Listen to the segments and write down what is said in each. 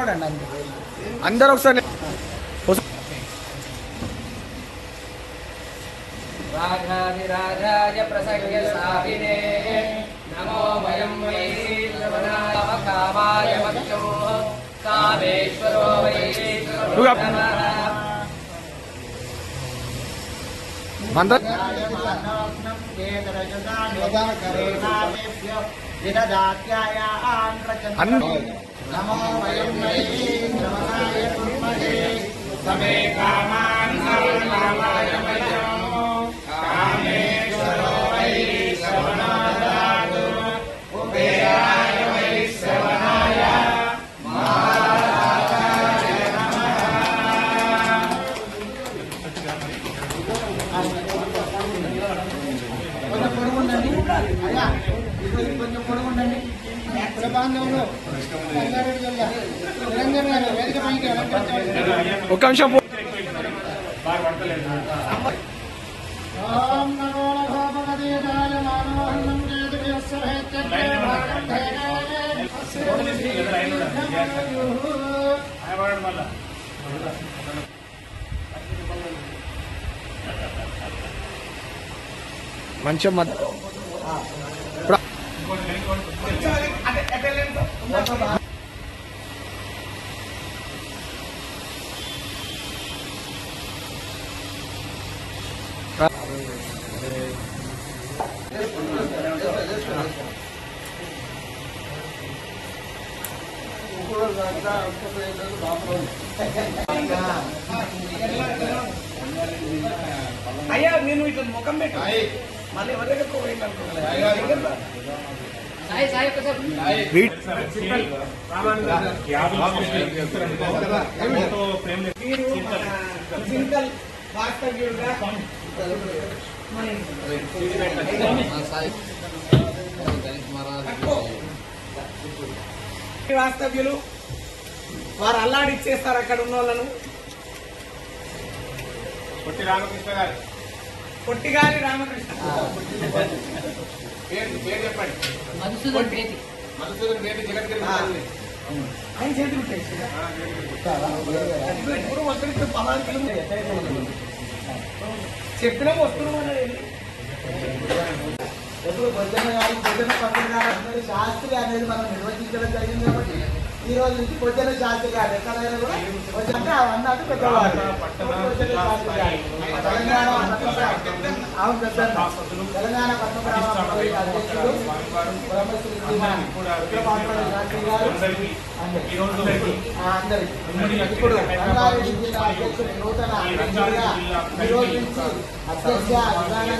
నిలబడండి అందరూ ఒకసారి. రాజాదిరాజాయ ప్రసంగ్య సాహినే నమో వయం వై శ్రవణాయ కామాయ మక్షో కామేశ్వరో వై నమో వయం వై శ్రవణాయ కుర్మహే సమే కామాన్ సర్వకామాయ మక్షో కామేశ్వరో వై శ్రవణాదాతు కుబేరాయ వై శ్రవణాయ మహారాజాయ నమః. కొంచెం పొడుగుండండి అయ్యా, కొంచెం పొడుగుండండి. ఒక్క నిమిషం. ఓం నమో భగవదేవాయ మానవహనం మంచిగా అయ్యా నేను ఇట్లా ముఖం పెట్టి మళ్ళీ ఎవరి దగ్గర సింగల్ వాస్తవ్యుడుగా వాస్తవ్యులు వారు అల్లాడిచ్చేస్తారు అక్కడ ఉన్న వాళ్ళను. పొట్టి రామకృష్ణ గారు, పొట్టిగారి రామకృష్ణ పేరు చెప్పండి. మధుసూదన్ బేటి జగద్గిరి ఆయన చేతులు చెప్పినా వస్తున్నాం. ఎప్పుడు భోజన పండుగ శాస్త్రి అనేది మనం నిర్వచించడం జరిగింది కాబట్టి ఈ రోజు నుంచి పొద్దున శాస్త్రి గారు ఎక్కడైనా కూడా అంటే అన్నట్టు పెద్దవారు తెలంగాణ తెలంగాణ పద్మపురామ అధ్యక్షుడు బ్రహ్మశ్రీ శాస్త్రి గారు అందరికీ ఇప్పుడు రంగారెడ్డి జిల్లా అధ్యక్షుడు నూతన అధ్యక్షుడిగా ఈ రోజు నుంచి అధ్యక్ష విధానాన్ని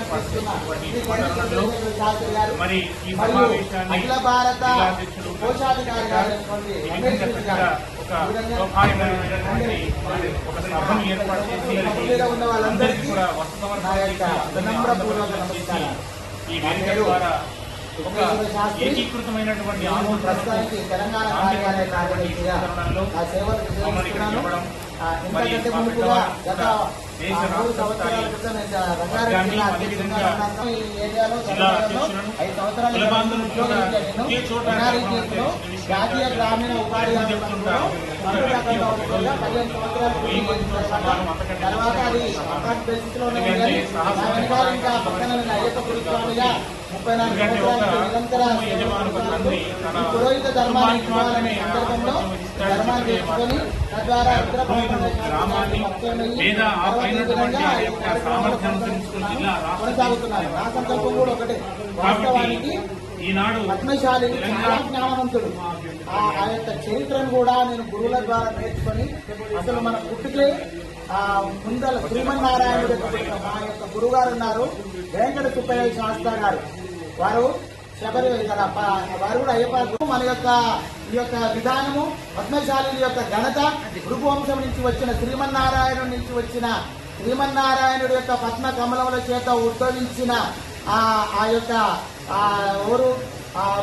తీసుకున్న శాస్త్రి గారు మరియు అఖిల భారత కోశాధికారి గారైనటువంటి ఉన్న వాళ్ళందరికీ నా యొక్క వినమ్రపూర్వక నమస్కారం. ఏకీకృతమైనటువంటి ప్రస్తుతానికి తెలంగాణ కార్యాలయ కార్యదర్శిగా ఆ సేవలు నిర్వహిస్తున్నాను. ఇంతకంటే ముందుగా గత 3 సంవత్సరాల క్రితం రంగారెడ్డి జిల్లా అధ్యక్షుడిగా ఈ ఏరియాలో 5 సంవత్సరాల జాతీయ గ్రామీణ ఉపాధి హామీ పథకంలో 15 సంవత్సరాలు తర్వాత అది కాంట్రాక్ట్ బేసిస్ లోనే ఇంకా పక్కన అయ్యప్ప గురుస్వామిగా 34 సంవత్సరాలు నిరంతర పురోహిత ధర్మాన్ని ఇవ్వాలనే సందర్భంలో ధర్మాన్ని చేసుకొని తద్వారా కొనసాగుతున్నారు. నా సంకల్పం కూడా ఒకటే. వాస్తవానికి ఈనాడు పద్మశాలి చాలా జ్ఞానవంతుడు. ఆ యొక్క చరిత్రను కూడా నేను గురువుల ద్వారా నేర్చుకొని అసలు మన పుట్టుకే ముందల శ్రీమన్నారాయణుడు మా యొక్క గురుగారు ఉన్నారు వెంకట సుబ్బయ్య శాస్త్రి గారు. వారు శబరి వారు కూడా అయ్యప్ప మన యొక్క ఈ యొక్క విధానము పద్మశాలి యొక్క ఘనత భృగువంశం నుంచి వచ్చిన శ్రీమన్నారాయణుడి నుంచి వచ్చిన శ్రీమన్నారాయణుడి యొక్క పద్మ కమలముల చేత ఉద్భవించిన ఆ యొక్క ఎవరు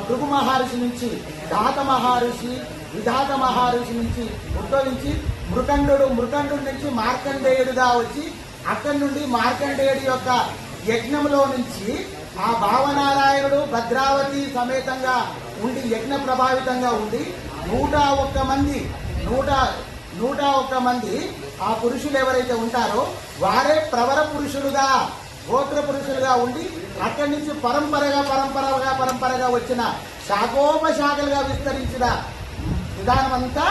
భృగు మహర్షి నుంచి దాత మహర్షి విధాత మహర్షి నుంచి ఉద్భవించి మృకండు నుంచి మార్కండేయుడుగా వచ్చి అక్కడి నుండి మార్కండేయుడి యొక్క యజ్ఞంలో నుంచి ఆ భావనారాయణుడు భద్రావతి సమేతంగా ఉండి యజ్ఞ ప్రభావితంగా ఉండి 101 మంది 101 మంది ఆ పురుషులు ఎవరైతే ఉంటారో వారే ప్రవర పురుషులుగా, గోత్ర పురుషులుగా ఉండి అక్కడి నుంచి పరంపరగా వచ్చిన శాఖోపశాఖలుగా విస్తరించిన విధానం అంతా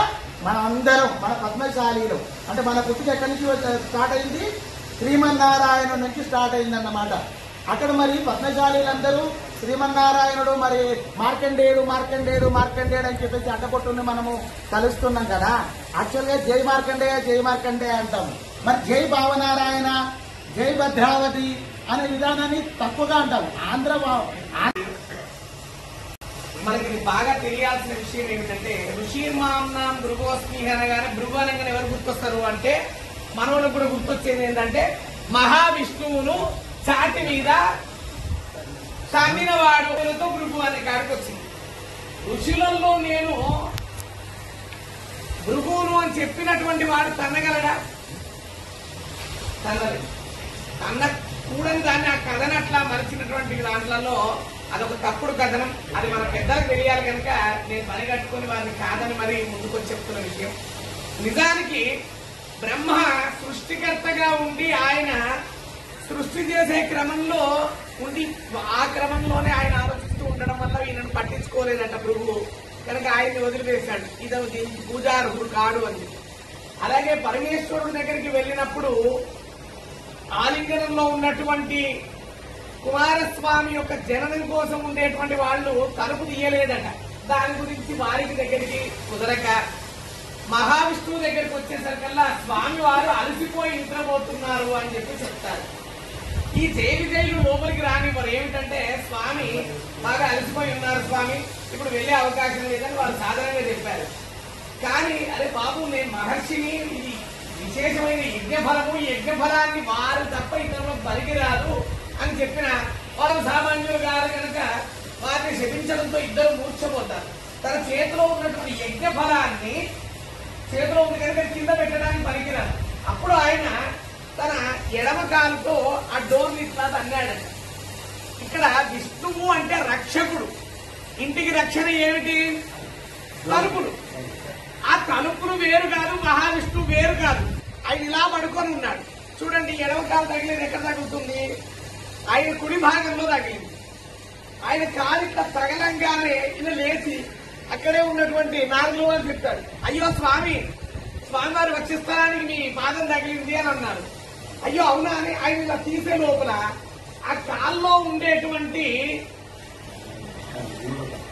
మన అందరం, మన పద్మశాలీలు అంటే మన పుట్టుక ఎక్కడి నుంచి స్టార్ట్ అయింది, శ్రీమన్నారాయణ నుంచి స్టార్ట్ అయిందన్నమాట. అక్కడ మరి పద్మశాలీలందరూ శ్రీమన్నారాయణుడు మరి మార్కండేయుడు అని చెప్పేసి అడ్డపొట్టుని మనము కలుస్తున్నాం కదా. యాక్చువల్గా జై మార్కండేయ అంటాం. మరి జై భావనారాయణ, జై భద్రావతి అనే విధానాన్ని తప్పుగా అంటాం. మనకి బాగా తెలియాల్సిన విషయం ఏమిటంటే ఋషిర్మాంనాం భృగోస్మి అనగానే భృగు అనగానే ఎవరు గుర్తొస్తారు అంటే మనవులకు కూడా గుర్తొచ్చేది ఏంటంటే మహావిష్ణువును చాటి మీద తన్నినవాడుతో భృగు అనే కాడికి వచ్చింది. ఋషులలో నేను భృగువును అని చెప్పినటువంటి వాడు తన్నగలడా? తన్నలేదు. కూడని దాన్ని ఆ కథను అట్లా మరిచినటువంటి దాంట్లలో అదొక తప్పుడు కథనం. అది మన పెద్దలకు తెలియాలి కనుక నేను పని కట్టుకుని వారిని కాదని మరి ముందుకొచ్చి చెప్తున్న విషయం. నిజానికి బ్రహ్మ సృష్టికర్తగా ఉండి ఆయన సృష్టి చేసే క్రమంలో ఉండి ఆ క్రమంలోనే ఆయన ఆలోచిస్తూ ఉండడం వల్ల ఈయనను పట్టించుకోలేదట భృగువు. కనుక ఆయన్ని వదిలివేశాడు. ఇతను దీనికి పూజార్హుడు కాడు అని. అలాగే పరమేశ్వరుడి దగ్గరికి వెళ్ళినప్పుడు ఆలింగనంలో ఉన్నటువంటి కుమారస్వామి యొక్క జననం కోసం ఉండేటువంటి వాళ్ళు తలుపు తీయలేదట. దాని గురించి వారికి దగ్గరికి కుదరక మహావిష్ణువు దగ్గరికి వచ్చేసరికల్లా స్వామి వారు అలసిపోయి నిద్రపోతున్నారు అని చెప్పి చెప్తారు. ఈ జైలు లోపలికి రాని మరి ఏమిటంటే స్వామి బాగా అలసిపోయి ఉన్నారు స్వామి, ఇప్పుడు వెళ్లే అవకాశం లేదని వాళ్ళు సాధారణంగా చెప్పారు. కానీ అరే బాబు, నేను మహర్షిని, ఇది విశేషమైన యజ్ఞఫలము, ఈ యజ్ఞఫలాన్ని వారు తప్ప ఇతరులకు పలికిరాదు అని చెప్పిన వారు సామాన్యులు గారు కనుక వారిని శపించడంతో ఇద్దరు మూర్ఛపోతారు. తన చేతిలో ఉన్నటువంటి యజ్ఞ ఫలాన్ని చేతిలో ఉంది కనుక కింద పెట్టడానికి పనికిరాదు. అప్పుడు ఆయన తన ఎడమ కాలుతో ఆ డోర్ని ఇట్లా అన్నాడట. ఇక్కడ విష్ణువు అంటే రక్షకుడు. ఇంటికి రక్షణ ఏమిటి? తలుపులు. ఆ తలుపులు వేరు కాదు, మహావిష్ణువు వేరు కాదు. ఆయన ఇలా పడుకొని ఉన్నాడు. చూడండి, ఎడమ కాలు తగిలేదు ఎక్కడ తగులుతుంది? ఆయన కుడి భాగంలో తగిలింది. ఆయన కాలిట్లా తగలంగానే ఇలా లేచి అక్కడే ఉన్నటువంటి నారదులు అని చెప్తాడు, అయ్యో స్వామివారు వచ్చే స్థలానికి మీ పాదం తగిలింది అని అన్నారు. అయ్యో అవునా అని ఆయన ఇలా తీసే లోపల ఆ కాల్లో ఉండేటువంటి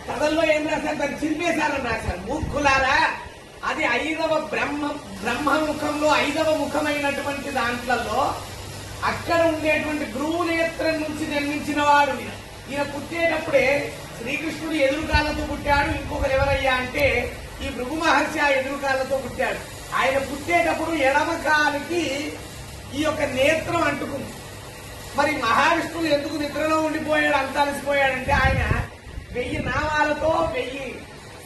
కథల్లో ఏం రాశారు, దాన్ని చింపేశారని రాశారు. మూర్ఖులారా, అది 5వ బ్రహ్మముఖంలో 5వ ముఖమైనటువంటి దాంట్లలో అక్కడ ఉండేటువంటి భ్రూనేత్రం నుంచి జన్మించిన వాడు ఈయన పుట్టేటప్పుడే శ్రీకృష్ణుడు ఎదురుకాలతో పుట్టాడు. ఇంకొకరు ఎవరయ్యా అంటే ఈ భృగు మహర్షి ఆ ఎదురుకాలతో పుట్టాడు. ఆయన పుట్టేటప్పుడు ఎడమ కాలికి ఈ యొక్క నేత్రం అంటుకుంది. మరి మహావిష్ణువు ఎందుకు నిద్రలో ఉండిపోయాడు, అంత అలసిపోయాడంటే ఆయన 1000 నామాలతో 1000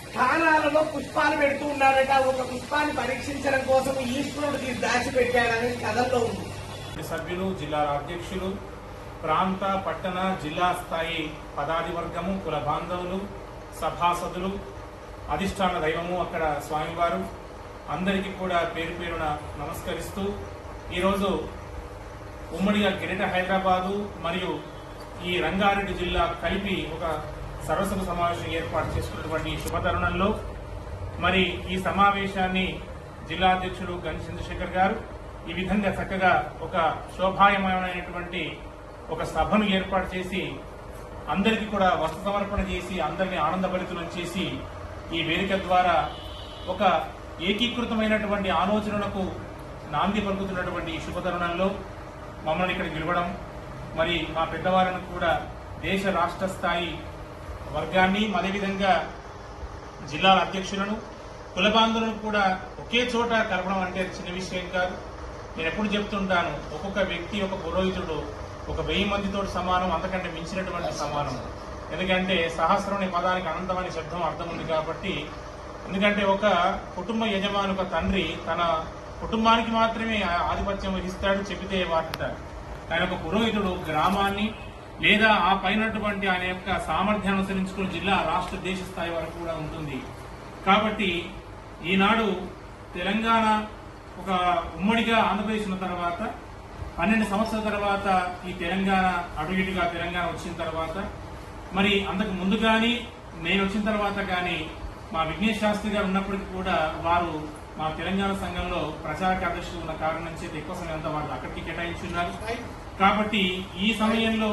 స్థానాలలో పుష్పాలు పెడుతూ ఉన్నాడట. ఒక పుష్పాన్ని పరీక్షించడం కోసం ఈశ్వరుడికి దాచిపెట్టాడనేది కథల్లో ఉంది. సభ్యులు, జిల్లా అధ్యక్షులు, ప్రాంత, పట్టణ, జిల్లా స్థాయి పదాధివర్గము, కుల బాంధవులు, సభాసదులు, అధిష్టాన దైవము అక్కడ స్వామివారు అందరికీ కూడా పేరు పేరున నమస్కరిస్తూ ఈరోజు ఉమ్మడిగా గ్రేటర్ హైదరాబాదు మరియు ఈ రంగారెడ్డి జిల్లా కలిపి ఒక సర్వసభ సమావేశం ఏర్పాటు చేసుకున్నటువంటి శుభతరుణంలో మరి ఈ సమావేశాన్ని జిల్లా అధ్యక్షుడు గండి చంద్రశేఖర్ గారు ఈ విధంగా చక్కగా ఒక శోభాయమైనటువంటి ఒక సభను ఏర్పాటు చేసి అందరికీ కూడా వస్త్ర సమర్పణ చేసి అందరినీ ఆనందభరితులను చేసి ఈ వేదిక ద్వారా ఒక ఏకీకృతమైనటువంటి ఆలోచనలకు నాంది పలుకుతున్నటువంటి ఈ శుభతరుణంలో మమ్మల్ని ఇక్కడ నిలవడం, మరి మా పెద్దవారిని కూడా దేశ రాష్ట్ర స్థాయి వర్గాన్ని, అదేవిధంగా జిల్లాల అధ్యక్షులను, కుల బాంధవులను కూడా ఒకే చోట కలపడం అంటే చిన్న విషయం కాదు. నేను ఎప్పుడు చెప్తుంటాను, ఒక్కొక్క వ్యక్తి, ఒక పురోహితుడు ఒక 1000 మందితో సమానం, అంతకంటే మించినటువంటి సమానం. ఎందుకంటే సహస్రం అనే పదానికి అనంతమైన శబ్దం అర్థం ఉంది కాబట్టి. ఎందుకంటే ఒక కుటుంబ యజమాని, ఒక తండ్రి తన కుటుంబానికి మాత్రమే ఆధిపత్యం వహిస్తాడు, చెబితే వాటింటాడు. ఆయన ఒక పురోహితుడు గ్రామాన్ని లేదా ఆ పైనటువంటి ఆయన యొక్క సామర్థ్యాన్ని అనుసరించుకుని జిల్లా, రాష్ట్ర, దేశ స్థాయి వరకు కూడా ఉంటుంది. కాబట్టి ఈనాడు తెలంగాణ ఒక ఉమ్మడిగా ఆంధ్రప్రదేశ్ ఉన్న తర్వాత 12 సంవత్సరాల తర్వాత ఈ తెలంగాణ అటు ఇటుగా తెలంగాణ వచ్చిన తర్వాత మరి అంతకు ముందు కానీ నేను వచ్చిన తర్వాత కానీ మా విఘ్నేష్ శాస్త్రి గారు ఉన్నప్పటికీ కూడా వారు మా తెలంగాణ సంఘంలో ప్రచార కార్యదర్శులు ఉన్న కారణం చేత ఎక్కువ సమయం అంతా వారు అక్కడికి కేటాయించున్నారు. కాబట్టి ఈ సమయంలో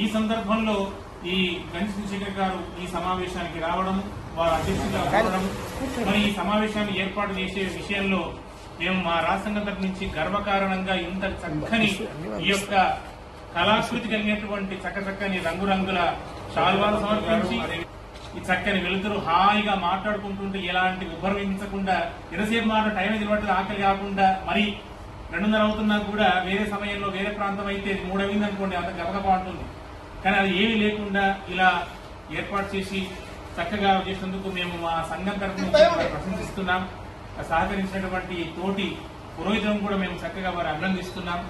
ఈ సందర్భంలో ఈ గణేష్ చంద్రశేఖర్ గారు ఈ సమావేశానికి రావడం, వారు అధ్యక్షులుగా ఉండడం, మరి ఈ సమావేశాన్ని ఏర్పాటు చేసే విషయంలో మేము మా రాష్ట్ర సంఘం తరఫు నుంచి గర్వకారణంగా ఇంత చక్కని ఈ యొక్క కళాకృతి కలిగినటువంటి చక్కని రంగురంగుల శాల్వాలు సమర్పించి ఈ చక్కని వెలుతురు హాయిగా మాట్లాడుకుంటుంటే ఎలాంటి ఉబ్బరించకుండా ఎంతసేపు మాట టైం నిలబడి ఆకలి కాకుండా మరి 2:30 అవుతున్నా కూడా వేరే సమయంలో వేరే ప్రాంతం అయితే 3 అయింది అనుకోండి, అంత గబగబా ఉంటుంది. కానీ అది ఏమీ లేకుండా ఇలా ఏర్పాటు చేసి చక్కగా చేసినందుకు మేము మా సంఘం తరఫు నుంచి ప్రశంసిస్తున్నాం. సహకరించినటువంటి తోటి పురోహితులను కూడా మేము చక్కగా వారు అభినందిస్తున్నాం.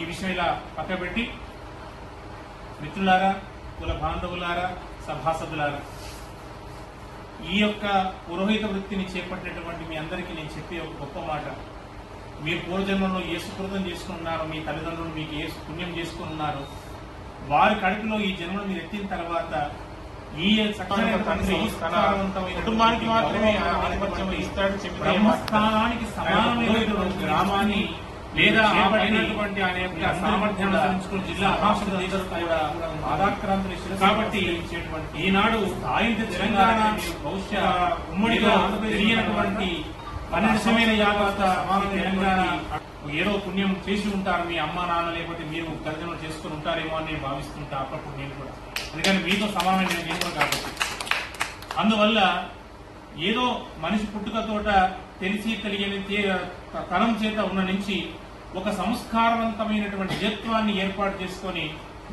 ఈ విషయం ఇలా పక్కబెట్టి మిత్రులారా, కుల బాంధవులారా, సభాసదులారా, ఈ యొక్క పురోహిత వృత్తిని చేపట్టినటువంటి మీ అందరికీ నేను చెప్పే ఒక గొప్ప మాట, మీరు పూర్వజన్మలో ఏ సుకృతం చేసుకున్నారు, మీ తల్లిదండ్రులు మీకు ఏ పుణ్యం చేసుకుని ఉన్నారు, వారి కడుపులో ఈ జన్మను మీరు ఎత్తిన తర్వాత ఈ చక్కని తండ్రి కుటుంబానికి మాత్రమే ఆధిపత్యం ఇస్తాడు. బ్రహ్మస్థానానికి సమానమైనటువంటి గ్రామాన్ని లేదా చేపట్టినటువంటి ఆయన యొక్క సామర్థ్యాన్ని అనుసరించుకుని జిల్లా ఆహార ఆదాక్రాంతులు. కాబట్టి ఈనాడు ఆయుధ తెలంగాణ బహుశా ఉమ్మడిగా తెలియనటువంటి అనిశ్చయమైన యావత తెలంగాణ ఏదో పుణ్యం చేసి ఉంటారు మీ అమ్మ నాన్న, లేకపోతే మీరు తల్లిదండ్రులు చేసుకుని ఉంటారేమో అని నేను భావిస్తుంటా అప్పటిప్పుడు నేను కూడా. అందుకని మీతో సమానమైన నేను కూడా కాబట్టి అందువల్ల ఏదో మనిషి పుట్టుకతోట తెలిసి తెలియని తరం చేత ఉన్న నుంచి ఒక సంస్కారవంతమైనటువంటి నిజత్వాన్ని ఏర్పాటు చేసుకొని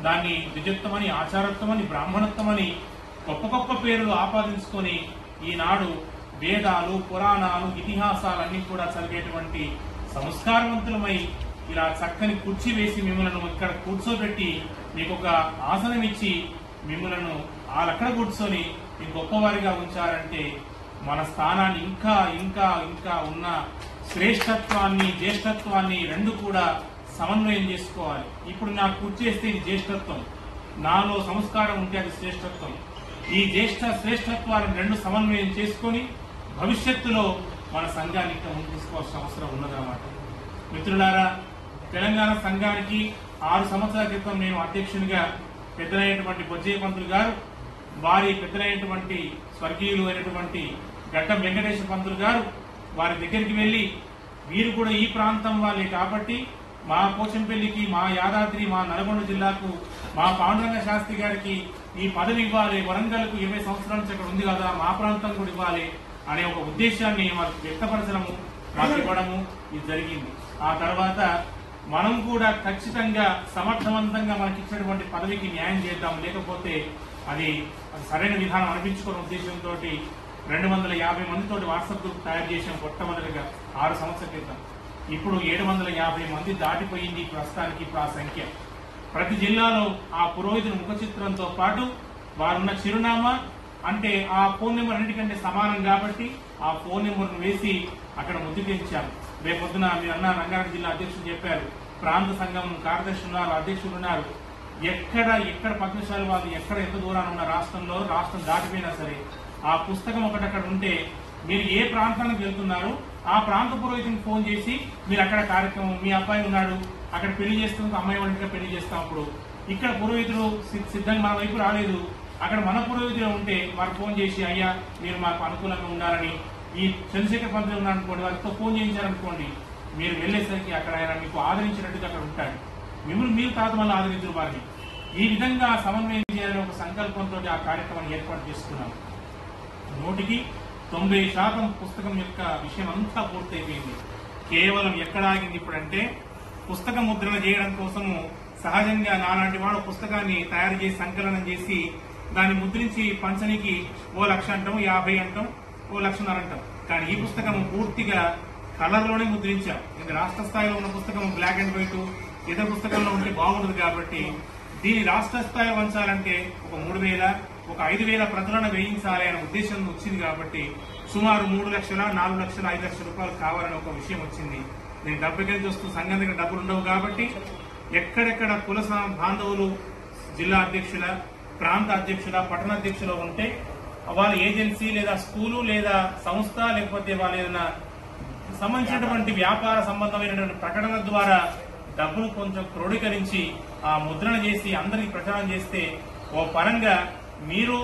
దాన్ని నిజత్వమని, ఆచారత్వమని, బ్రాహ్మణత్వమని గొప్ప గొప్ప పేర్లు ఆపాదించుకొని ఈనాడు వేదాలు, పురాణాలు, ఇతిహాసాలన్నీ కూడా చదివేటువంటి సంస్కారవంతులమై ఇలా చక్కని కుర్చీ వేసి మిమ్మల్ని ఇక్కడ కూర్చోబెట్టి మీకు ఒక ఆసనం ఇచ్చి మిమ్మల్ని వాళ్ళక్కడ కూర్చొని మీకు గొప్పవారిగా ఉంచారంటే మన స్థానాన్ని ఇంకా ఇంకా ఇంకా ఉన్న శ్రేష్టత్వాన్ని, జ్యేష్ఠత్వాన్ని రెండు కూడా సమన్వయం చేసుకోవాలి. ఇప్పుడు నాకు కుర్చీ వేస్తే ఇది జ్యేష్ఠత్వం, నాలో సంస్కారం ఉంటే అది శ్రేష్టత్వం. ఈ శ్రేష్టత్వాలను రెండు సమన్వయం చేసుకొని భవిష్యత్తులో మన సంఘాన్ని ఇంకా ముందుకు తీసుకోవాల్సిన అవసరం ఉన్నదన్నమాట. మిత్రులారా, తెలంగాణ సంఘానికి 6 సంవత్సరాల క్రితం నేను అధ్యక్షునిగా పెద్దలైనటువంటి బొజ్జయ్య పంతులు గారు, వారి పెద్దలైనటువంటి స్వర్గీయులు అయినటువంటి గడ్డం వెంకటేశ్వర పంతులు గారు వారి దగ్గరికి వెళ్లి, వీరు కూడా ఈ ప్రాంతం వాళ్ళే కాబట్టి మా పోచంపల్లికి, మా యాదాద్రి, మా నల్గొండ జిల్లాకు, మా పాండురంగ శాస్త్రి గారికి ఈ పదవి ఇవ్వాలి, వరంగల్కు 20 సంవత్సరాల నుంచి అక్కడ ఉంది కదా, మా ప్రాంతం కూడా ఇవ్వాలి అనే ఒక ఉద్దేశాన్ని వాళ్ళకి వ్యక్తపరచడము, మాకు ఇవ్వడము ఇది జరిగింది. ఆ తర్వాత మనం కూడా ఖచ్చితంగా సమర్థవంతంగా మనకి ఇచ్చినటువంటి పదవికి న్యాయం చేద్దాం, లేకపోతే అది సరైన విధానం అనిపించుకున్న ఉద్దేశంతో 250 మందితో వాట్సాప్ గ్రూప్ తయారు చేసాం మొట్టమొదటిగా 6 సంవత్సరాల క్రితం. ఇప్పుడు 750 మంది దాటిపోయింది ప్రస్తుతానికి. ఇప్పుడు ఆ సంఖ్య ప్రతి జిల్లాలో ఆ పురోహితుని ముఖ చిత్రంతో పాటు వారున్న చిరునామా, అంటే ఆ ఫోన్ నెంబర్ అన్నిటికంటే సమానం కాబట్టి ఆ ఫోన్ నెంబర్ను వేసి అక్కడ ముద్రించారు. రేపొద్దున మీరు అన్న రంగారెడ్డి జిల్లా అధ్యక్షులు చెప్పారు, ప్రాంత సంఘం కార్యదర్శులు ఉన్నారు, అధ్యక్షులు ఉన్నారు. ఎక్కడ పద్మశాలి వాళ్ళు ఎక్కడ ఎంత దూరాన్ని ఉన్న రాష్ట్రంలో, రాష్ట్రం దాటిపోయినా సరే ఆ పుస్తకం ఒకటక్కడ ఉంటే మీరు ఏ ప్రాంతానికి వెళ్తున్నారు ఆ ప్రాంత పురోహితునికి ఫోన్ చేసి మీరు అక్కడ కార్యక్రమం, మీ అబ్బాయి ఉన్నాడు అక్కడ పెళ్లి చేస్తున్న అమ్మాయి వాళ్ళ పెళ్లి చేస్తాం, అప్పుడు ఇక్కడ పురోహితులు సిద్ధంగా మన వైపు రాలేదు, అక్కడ మన పురోహితులు ఉంటే వారు ఫోన్ చేసి అయ్యా మీరు మాకు అనుకూలంగా ఉండాలని, ఈ చంద్రశేఖర్ పంతులు ఉన్నారనుకోండి వారితో ఫోన్ చేయించారనుకోండి, మీరు వెళ్లేసరికి అక్కడ ఆయన మీకు ఆదరించినట్టుగా అక్కడ ఉంటాడు, మిమ్మల్ని మీరు తాత మళ్ళీ ఆదరించిన వారిని. ఈ విధంగా సమన్వయం చేయాలని ఒక సంకల్పంతో ఆ కార్యక్రమాన్ని ఏర్పాటు చేసుకున్నాం. 90% పుస్తకం యొక్క విషయం అంతా పూర్తయిపోయింది. కేవలం ఎక్కడ ఆగింది ఇప్పుడంటే పుస్తక ముద్రణ చేయడం కోసము సహజంగా నాలాంటి వాడు పుస్తకాన్ని తయారు చేసి సంకలనం చేసి దాన్ని ముద్రించి పంచనికి 1,00,000 అంటాం, 50 అంటాం, 1,00,000 అంటాం. కానీ ఈ పుస్తకం పూర్తిగా కలర్ లోనే ముద్రించాం. ఇది రాష్ట్ర స్థాయిలో ఉన్న పుస్తకం బ్లాక్ అండ్ వైట్, ఇతర పుస్తకంలో ఉంటే బాగుండదు కాబట్టి దీన్ని రాష్ట్ర స్థాయిలో ఉంచాలంటే ఒక 3,000, ఒక 5,000 ప్రతులను వేయించాలి అనే ఉద్దేశం వచ్చింది కాబట్టి సుమారు 3 లక్షల 4 లక్షల 5 లక్షల రూపాయలు కావాలని ఒక విషయం వచ్చింది. నేను డబ్బుకెళ్ళి చూస్తూ సంఘం దగ్గర డబ్బులు ఉండవు కాబట్టి ఎక్కడెక్కడ కుల బాంధవులు జిల్లా అధ్యక్షుల, ప్రాంత అధ్యక్షుల, పట్టణ అధ్యక్షులు ఉంటే వాళ్ళ ఏజెన్సీ లేదా స్కూలు లేదా సంస్థ లేకపోతే వాళ్ళ ఏదైనా సంబంధించినటువంటి వ్యాపార సంబంధమైనటువంటి ప్రకటన ద్వారా డబ్బులు కొంచెం క్రోడీకరించి ఆ ముద్రణ చేసి అందరికి ప్రచారం చేస్తే ఓ పరంగా మీరు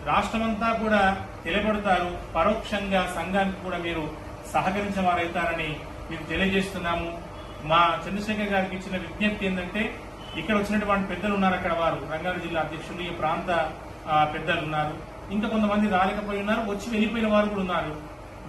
రాష్ట్రమంతా కూడా తెలియబడతారు, పరోక్షంగా సంఘానికి కూడా మీరు సహకరించిన వారైతారని మేము తెలియజేస్తున్నాము. మా చంద్రశేఖర్ గారికి ఇచ్చిన విజ్ఞప్తి ఏంటంటే ఇక్కడ వచ్చినటువంటి పెద్దలు ఉన్నారు, అక్కడ వారు రంగారెడ్డి జిల్లా అధ్యక్షులు, ఈ ప్రాంత పెద్దలు ఉన్నారు, ఇంకా కొంతమంది రాలేకపోయి ఉన్నారు, వచ్చి వెళ్ళిపోయిన వారు కూడా ఉన్నారు.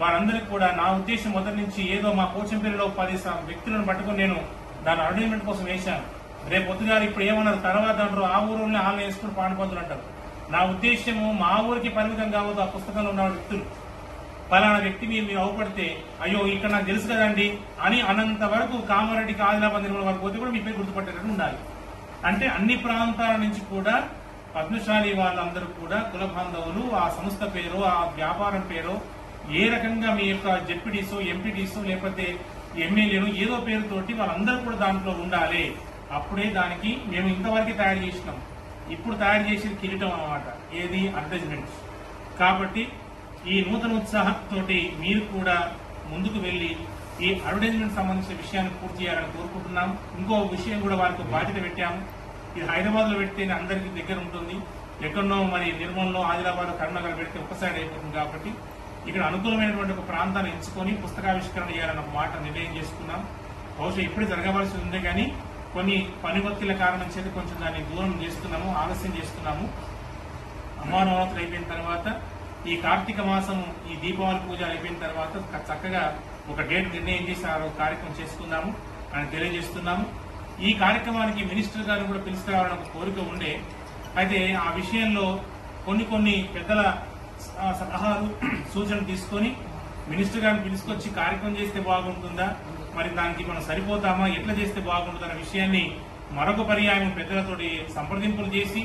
వారందరికీ కూడా నా ఉద్దేశం మొదటి నుంచి ఏదో మా పోచంపల్లిలో 10 వ్యక్తులను పట్టుకుని నేను దాని అడ్వర్టైజ్మెంట్ కోసం వేశాను. రేపు పొద్దుగారు ఇప్పుడు ఏమన్నారు తర్వాత అంటారు ఆ ఊరిని హాల్ వేసుకుని పాడిపోతులు అంటారు. నా ఉద్దేశము మా ఊరికి పరిమితం కావద్దు. ఆ పుస్తకంలో ఉన్న వ్యక్తులు పలానా వ్యక్తి మీరు అవపడితే అయ్యో ఇక్కడ నాకు తెలుసు కదండి అని అనంత వరకు కామారెడ్డికి ఆదిలాబాద్ నిర్మల వరకు పోతే కూడా మీ పేరు గుర్తుపట్టేటట్టు ఉండాలి. అంటే అన్ని ప్రాంతాల నుంచి కూడా పద్మశాలి వాళ్ళందరూ కూడా కుల బాంధవులు ఆ సంస్థ పేరు ఆ వ్యాపారం పేరు ఏ రకంగా మీ యొక్క జెడ్పీటీసో ఎంపీటీసో లేకపోతే ఎమ్మెల్యేలు ఏదో పేరుతోటి వాళ్ళందరూ కూడా దాంట్లో ఉండాలి. అప్పుడే దానికి మేము ఇంతవరకు తయారు చేసినాం. ఇప్పుడు తయారు చేసేది కిరీటం అన్నమాట, ఏది అడ్వర్టైజ్మెంట్. కాబట్టి ఈ నూతన ఉత్సాహంతో మీరు కూడా ముందుకు వెళ్లి ఈ అడ్వర్టైజ్మెంట్ సంబంధించిన విషయాన్ని పూర్తి చేయాలని కోరుకుంటున్నాం. ఇంకో విషయం కూడా వారికి బాధ్యత పెట్టాము. ఇది హైదరాబాద్ లో పెడితేనే అందరికీ దగ్గర ఉంటుంది, ఎక్కడో మరి నిర్మల్లో ఆదిలాబాద్ కరీంనగర్ పెడితే ఒక్కసారి అయిపోతుంది. కాబట్టి ఇక్కడ అనుకూలమైనటువంటి ఒక ప్రాంతాన్ని ఎంచుకొని పుస్తకావిష్కరణ చేయాలన్న మాట నిర్ణయం చేసుకున్నాం. బహుశా ఇప్పుడే జరగవలసి ఉంది కానీ కొన్ని పనివత్తుల కారణం చేత కొంచెం దాన్ని దూరం చేస్తున్నాము, ఆలస్యం చేస్తున్నాము. అమ్మనవరాత్రులు అయిపోయిన తర్వాత ఈ కార్తీక మాసం ఈ దీపావళి పూజ అయిపోయిన తర్వాత చక్కగా ఒక డేట్ నిర్ణయం చేసి ఆ కార్యక్రమం చేసుకుందాము అని తెలియజేస్తున్నాము. ఈ కార్యక్రమానికి మినిస్టర్ గారిని కూడా పిలుచుకురావాలని ఒక కోరిక ఉండే. అయితే ఆ విషయంలో కొన్ని పెద్దల సలహాలు సూచనలు తీసుకొని మినిస్టర్ గారిని పిలుచుకొచ్చి కార్యక్రమం చేస్తే బాగుంటుందా, మరి దానికి మనం సరిపోతామా, ఎట్లా చేస్తే బాగుంటుందన్న విషయాన్ని మరొక పర్యాయం పెద్దలతోటి సంప్రదింపులు చేసి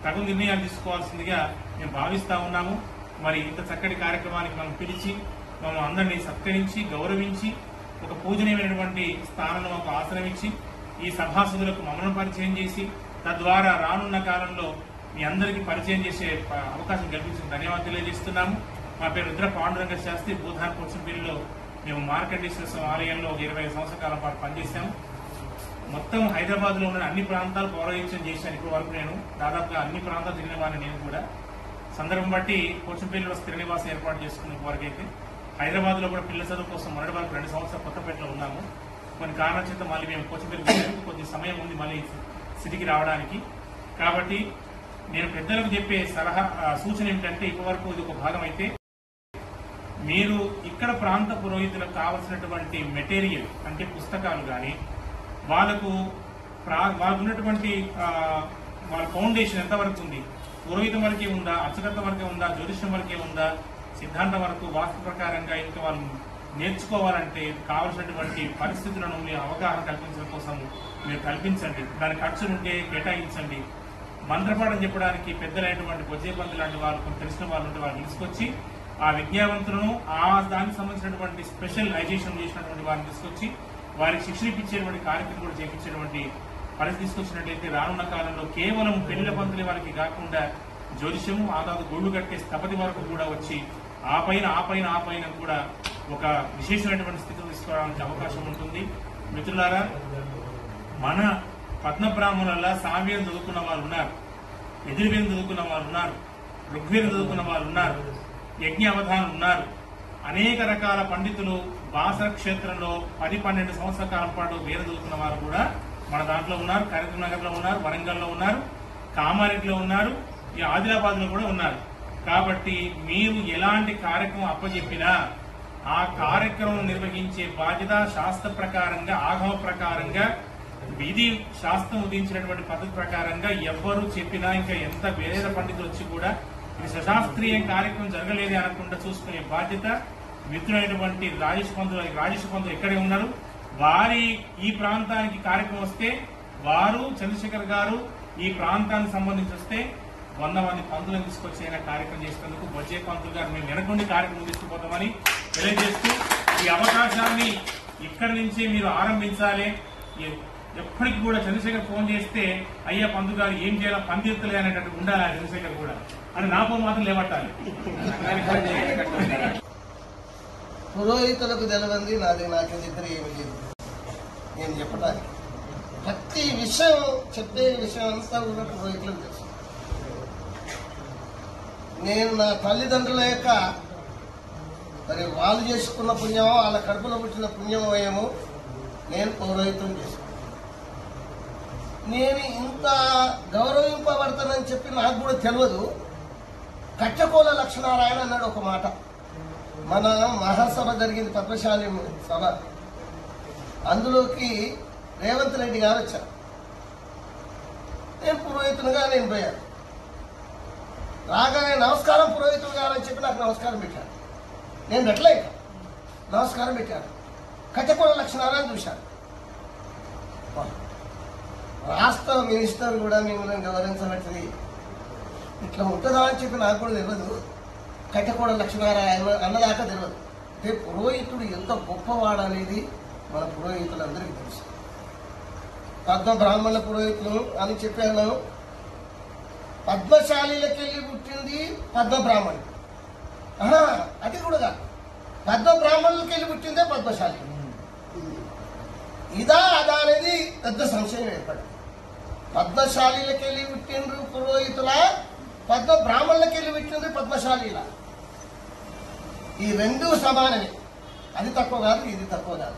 తగు నిర్ణయాలు తీసుకోవాల్సిందిగా మేము భావిస్తా ఉన్నాము. మరి ఇంత చక్కటి కార్యక్రమానికి మనం పిలిచి మనం అందరినీ సత్కరించి గౌరవించి ఒక పూజనీయమైనటువంటి స్థానంలో మాకు ఆశ్రమించి ఈ సభాసదులకు మమ్మల్ని పరిచయం చేసి తద్వారా రానున్న కాలంలో మీ అందరికీ పరిచయం చేసే అవకాశం కల్పించిన ధన్యవాదాలు తెలియజేస్తున్నాము. మా పేరు రుద్ర పాండురంగ శాస్త్రి. భూధాన్ పోచంపల్లిలో మేము మార్కండేశ్వర స్వామి ఆలయంలో 20 సంవత్సరాల కాలం పాటు పనిచేశాము. మొత్తం హైదరాబాద్ లో ఉన్న అన్ని ప్రాంతాలు పౌరహించం చేశాను. ఇప్పటి వరకు నేను దాదాపుగా అన్ని ప్రాంతాలు తిరిగిన వాడిని. నేను కూడా సందర్భం బట్టి పోచంపల్లిలో స్థిర నివాసం ఏర్పాటు చేసుకున్న వరకైతే హైదరాబాద్ లో కూడా పిల్లల చదువు కోసం మొదటి వరకు 2 సంవత్సరాలు కొత్తపేటలో ఉన్నాము. కొన్ని కారణాల చేత మళ్ళీ మేము పోచంపల్లి కొద్ది సమయం ఉంది మళ్ళీ సిటీకి రావడానికి. కాబట్టి నేను పెద్దలకు చెప్పే సూచన ఏమిటంటే ఇప్పటివరకు ఇది ఒక భాగం అయితే మీరు ఇక్కడ ప్రాంత పురోహితులకు కావలసినటువంటి మెటీరియల్ అంటే పుస్తకాలు కానీ వాళ్ళకు ఉన్నటువంటి వాళ్ళ ఫౌండేషన్ ఎంతవరకు ఉంది, పురోహితం వరకే ఉందా, అర్చకత్వం వరకే ఉందా, జ్యోతిష్యం వరకే ఉందా, సిద్ధాంతం వరకు వాస్తు ప్రకారంగా ఇంకా వాళ్ళు నేర్చుకోవాలంటే కావలసినటువంటి పరిస్థితులను మీరు అవగాహన కల్పించడం కోసం మీరు కల్పించండి. దాని ఖర్చులుంటే కేటాయించండి. మంత్రపాఠం చెప్పడానికి పెద్దలైనటువంటి బొజ్జేపంతు లాంటి వాళ్ళు కొంత తెలిసిన వాళ్ళు ఉంటే వాళ్ళు తీసుకొచ్చి ఆ విజ్ఞావంతులను దానికి సంబంధించినటువంటి స్పెషలైజేషన్ చేసినటువంటి వారిని తీసుకొచ్చి వారికి శిక్షణ ఇప్పించేటువంటి కార్యక్రమం కూడా చేయించేటువంటి పరిస్థితి తీసుకొచ్చినట్లయితే రానున్న కాలంలో కేవలం పెళ్లిల పంతులే వారికి కాకుండా జ్యోతిషము ఆదాదు గుళ్ళు కట్టే స్థపతి వరకు కూడా వచ్చి ఆ పైన కూడా ఒక విశేషమైనటువంటి స్థితిని తీసుకోవడానికి అవకాశం ఉంటుంది. మిత్రులారా, మన పద్మబ్రాహ్మణుల సామ్యం చదువుకున్న వాళ్ళు ఉన్నారు, ఎదురువేదం చదువుకున్న వాళ్ళు ఉన్నారు, ఋగ్వేదం చదువుకున్న వాళ్ళు ఉన్నారు, యజ్ఞ అవధానం ఉన్నారు. అనేక రకాల పండితులు బాసర క్షేత్రంలో 10-12 సంవత్సరాల కాలం పాటు వేద చదువుకున్న వారు కూడా మన దాంట్లో ఉన్నారు. కరీంనగర్ లో ఉన్నారు, వరంగల్లో ఉన్నారు, కామారెడ్డిలో ఉన్నారు, ఈ ఆదిలాబాద్ లో కూడా ఉన్నారు. కాబట్టి మీరు ఎలాంటి కార్యక్రమం అప్పచెప్పినా ఆ కార్యక్రమం నిర్వహించే బాధ్యత శాస్త్ర ప్రకారంగా ఆగమ ప్రకారంగా విధి శాస్త్రం ఉదించినటువంటి పద్ధతి ప్రకారంగా ఎవ్వరు చెప్పినా ఇంకా ఎంత వేద పండితులు వచ్చి కూడా ఇది సశాస్త్రీయ కార్యక్రమం జరగలేదే అనకుండా చూసుకునే బాధ్యత మిత్రులైనటువంటి రాజేష్ పంతులు ఎక్కడే ఉన్నారు. వారి ఈ ప్రాంతానికి కార్యక్రమం వస్తే వారు చంద్రశేఖర్ గారు ఈ ప్రాంతానికి సంబంధించి వస్తే 100 మంది పంతులను తీసుకొచ్చి అయినా కార్యక్రమం చేసినందుకు బొజ్జే పంతులు గారు మేము వెనకుండి కార్యక్రమం తీసుకుపోతామని తెలియజేస్తూ ఈ అవకాశాన్ని ఇక్కడి నుంచి మీరు ఆరంభించాలి. ఎప్పటికి కూడా చంద్రశేఖర్ ఫోన్ చేస్తే అయ్యా పంతులు గారు ఏం చేయాలో పందిర్తలే అనేటట్టు ఉండాలి చంద్రశేఖర్ కూడా అని నా ఫోన్ మాత్రం లేవట్టాలి. పురోహితులకు తెలవంది నాకే దగ్గర ఏమి లేదు. నేను చెప్పడానికి ప్రతి విషయం చెప్పే విషయం అంతా కూడా పురోహితులకు తెలుసు. నేను నా తల్లిదండ్రుల యొక్క మరి వాళ్ళు చేసుకున్న పుణ్యమో వాళ్ళ కడుపులో పుట్టిన పుణ్యమో ఏమో నేను పౌరోహితం చేశాను. నేను ఇంత గౌరవింపబడతానని చెప్పి నాకు కూడా తెలియదు. కట్టకోల లక్ష్మీనారాయణ అన్నాడు ఒక మాట. మన మహాసభ జరిగింది, పద్మశాలి సభ. అందులోకి రేవంత్ రెడ్డి గారు వచ్చారు. నేను పురోహితునిగా నేను పోయాను. రాగానే నమస్కారం పురోహితుడు గారు అని చెప్పి నాకు నమస్కారం పెట్టాడు. నేను పెట్టలేక నమస్కారం పెట్టాను. కట్టకోల లక్ష్మీనారాయణ చూశాను. రాష్ట్ర మినిస్టర్ కూడా మిమ్మల్ని గౌరవించబట్టి ఇట్లా ఉంటుందా అని చెప్పి నాకు కూడా తెలియదు. కట్టకోడ లక్ష్మీనారాయణ అన్నదాకా తెలియదు. అంటే పురోహితుడు ఎంత గొప్పవాడు అనేది మన పురోహితులందరికీ తెలుసు. పద్మ బ్రాహ్మణ పురోహితులు అని చెప్పాను. పద్మశాలిలకెళ్ళి పుట్టింది పద్మ బ్రాహ్మణుడు. అది కూడా కాదు, పద్మ బ్రాహ్మణులకెళ్ళి పుట్టిందే పద్మశాలి. ఇదా అదా అనేది పెద్ద సంశయం ఏర్పడింది. పద్మశాలిలకెళ్ళి పుట్టిండ్రు పురోహితుల, పద్మ బ్రాహ్మణులకెళ్ళి పుట్టిండ్రు పద్మశాలిల. ఈ రెండు సమానమే. అది తక్కువ కాదు, ఇది తక్కువ కాదు.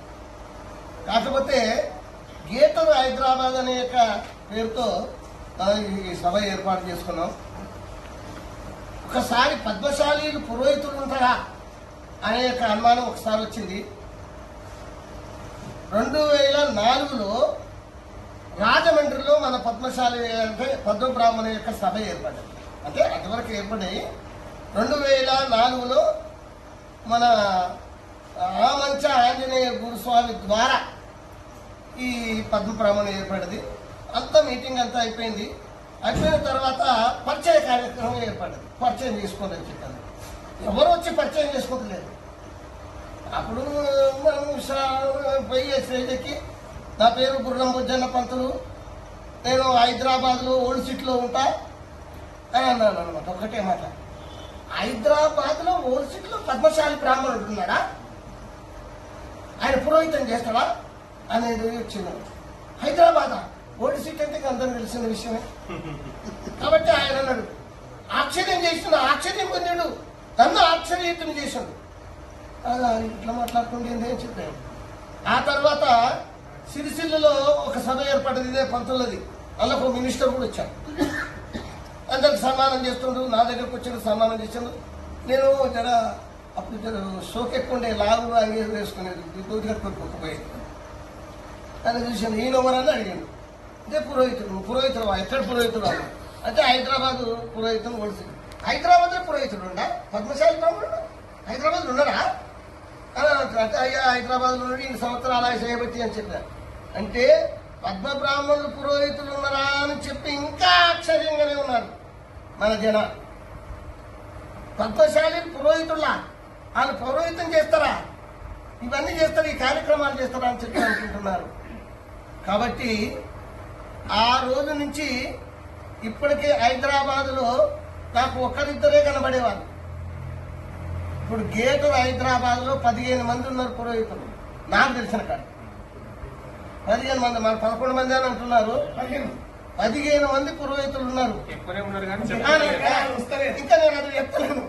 కాకపోతే గేటర్ హైదరాబాద్ అనే యొక్క పేరుతో ఈ సభ ఏర్పాటు చేసుకున్నాం. ఒకసారి పద్మశాలీలు పురోహితులు ఉంటారా అనే యొక్క అనుమానం ఒకసారి వచ్చింది. 2004లో రాజమండ్రిలో మన పద్మశాలి అంటే పద్మ బ్రాహ్మణ యొక్క సభ ఏర్పడింది. అంటే అంతవరకు ఏర్పడి 2004లో మన ఆమంచ ఆంజనేయ గురుస్వామి ద్వారా ఈ పద్మ బ్రాహ్మణ ఏర్పడింది. అంతా మీటింగ్ అంతా అయిపోయింది. అయిపోయిన తర్వాత పరిచయ కార్యక్రమం ఏర్పడింది. పరిచయం చేసుకోవాలని చెప్పాను. ఎవరు వచ్చి పరిచయం చేసుకోవట్లేదు. అప్పుడు మనం పోయి స్టేజ్కి నా పేరు గుర్రం బుజ్జన్న పంతులు, నేను హైదరాబాద్లో ఓల్డ్ సిటీలో ఉంటా అని అన్నాను అనమాట. ఒకటే మాట, హైదరాబాద్లో ఓల్డ్ సిటీలో పద్మశాలి బ్రాహ్మణుడు ఉన్నాడా, ఆయన పురోహితం చేస్తాడా అనేది వచ్చింది. హైదరాబాదా ఓల్డ్ సిటీ అంటే అందరం తెలిసిన విషయమే. కాబట్టి ఆయన అన్నాడు, ఆశ్చర్యం చేసిన ఆశ్చర్యం పొందాడు, నన్ను ఆశ్చర్యయుతం చేశాడు. ఇట్లా మాట్లాడుకుంటే అని చెప్పాను. ఆ తర్వాత సిరిసిల్లలో ఒక సభ ఏర్పడింది, ఇదే పంతులది. అందులో ఒక మినిస్టర్ కూడా వచ్చాడు. అందరికి సన్మానం చేస్తుండ్రు. నా దగ్గరకు వచ్చాడు, సన్మానం చేశాడు. నేను అప్పుడు షోక్ ఎక్కువ ఉండే, లాగు అంగేజ్ వేసుకునేది, దూది కట్టుకోకపోయేది. అని చూశాను. ఈయన ఎవరని అడిగాను. అంటే పురోహితుడు ఎక్కడ పురోహితుడు అన్న అంటే హైదరాబాద్ పురోహితుడు ఒడిసి. హైదరాబాద్లో పురోహితుడు ఉండా, పద్మశాలి బ్రాహ్మణుడు హైదరాబాద్లో ఉన్నాడా అంటే అయ్యా హైదరాబాద్లో నుండి 2 సంవత్సరాలు ఆయన చేయబట్టి అని చెప్పారు. అంటే పద్మ బ్రాహ్మణులు పురోహితులు ఉన్నారా అని చెప్పి ఇంకా ఆశ్చర్యంగానే ఉన్నారు మన జనాలు. పద్మశాలి పురోహితుల్లా, వాళ్ళు పౌరోహితం చేస్తారా, ఇవన్నీ చేస్తారు, ఈ కార్యక్రమాలు చేస్తారా అని చెప్పి అనుకుంటున్నారు. కాబట్టి ఆ రోజు నుంచి ఇప్పటికే హైదరాబాద్లో నాకు ఒకరిద్దరే కనబడేవాళ్ళు. ఇప్పుడు గేటు హైదరాబాద్లో 15 మంది ఉన్నారు పురోహితులు నాకు తెలిసిన కాదు. 15 మంది, మన 11 మంది అని అంటున్నారు. 15 మంది పురోహితులు ఉన్నారు. ఇంకా నేను అది చెప్తలేను,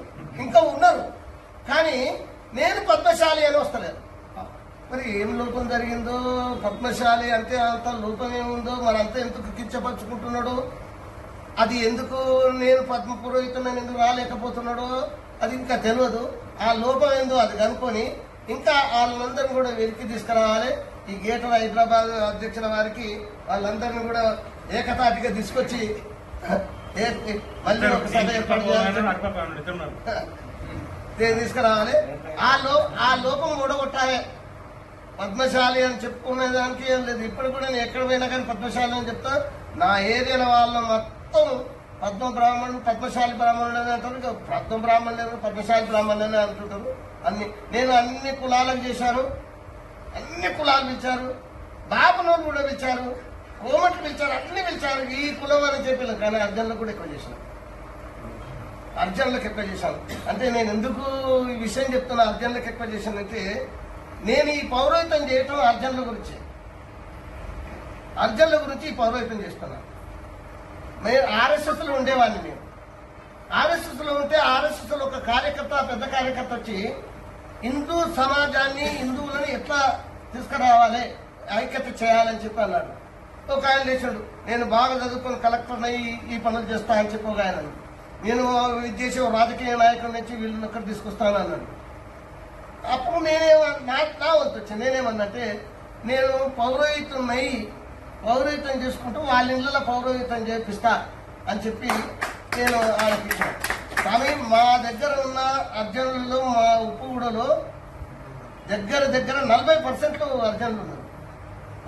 ఇంకా ఉన్నారు. కానీ నేను పద్మశాలి అని వస్తలేదు. మరి ఏం లోపం జరిగిందో, పద్మశాలి అంటే అంత లోపం ఏముందో, మరంతా ఎందుకు కిచ్చపరుచుకుంటున్నాడు, అది ఎందుకు నేను పద్మ పురోహితులను ఎందుకు రాలేకపోతున్నాడో అది ఇంకా తెలియదు. ఆ లోపం ఏందో అది కనుక్కొని ఇంకా వాళ్ళందరినీ కూడా వెలికి తీసుకురావాలి. ఈ గేటర్ హైదరాబాద్ అధ్యక్షుల వారికి వాళ్ళందరినీ కూడా ఏకతాటిగా తీసుకొచ్చి మళ్ళీ ఒక సభ ఏర్పాటు తీసుకురావాలి. ఆ లోపం కూడగొట్టాలి. పద్మశాలి అని చెప్పుకునే దానికి ఏం లేదు. ఇప్పుడు కూడా నేను ఎక్కడ పోయినా కానీ పద్మశాలి అని చెప్తా. నా ఏరియాల వాళ్ళ మొత్తం పద్మ బ్రాహ్మణుడు పద్మశాలి బ్రాహ్మణుడు అని అంటారు, ఇక పద్మ బ్రాహ్మణులు పద్మశాలి బ్రాహ్మణులు అని అంటుంటారు. నేను అన్ని కులాలకు చేశాను, అన్ని కులాలు పిలిచారు, బాబునోళ్ళు కూడా పిలిచారు, కోమటి పిలిచారు, అన్ని పిలిచారు. ఈ కులం అని చెప్పిన కానీ అర్జునులకు కూడా ఎక్కువ చేశాను, అర్జునులకు ఎక్కువ చేశాను. అంటే నేను ఎందుకు ఈ విషయం చెప్తున్నా, అర్జునులకు ఎక్కువ చేశానంటే నేను ఈ పౌరోహితం చేయటం అర్జునుల గురించి ఈ పౌరోహితం చేస్తున్నాను. మేము ఆర్ఎస్ఎస్లో ఉండేవాడిని. మేము ఆర్ఎస్ఎస్లో ఉంటే ఆర్ఎస్ఎస్లో ఒక కార్యకర్త, పెద్ద కార్యకర్త వచ్చి హిందూ సమాజాన్ని, హిందువులను ఎట్లా తీసుకురావాలి, ఐక్యత చేయాలని చెప్పి అన్నాడు. ఒక ఆయన లేచాడు, నేను బాగా చదువుకొని కలెక్టర్ అయ్యి ఈ పనులు చేస్తా అని చెప్పి ఒక ఆయన, నేను ఇది చేసే రాజకీయ నాయకుల నుంచి వీళ్ళని ఒక్కటి తీసుకొస్తాను అన్నాడు. అప్పుడు నా వంతు వచ్చింది. నేనేమన్నంటే నేను పౌరోహితం చేసుకుంటూ వాళ్ళ ఇళ్ళలో పౌరోహితం చేపిస్తా అని చెప్పి నేను ఆలోచించాను. కానీ మా దగ్గర ఉన్న అర్జునులలో, మా ఉప్పుగూడలో దగ్గర 40% అర్జునులు ఉన్నారు,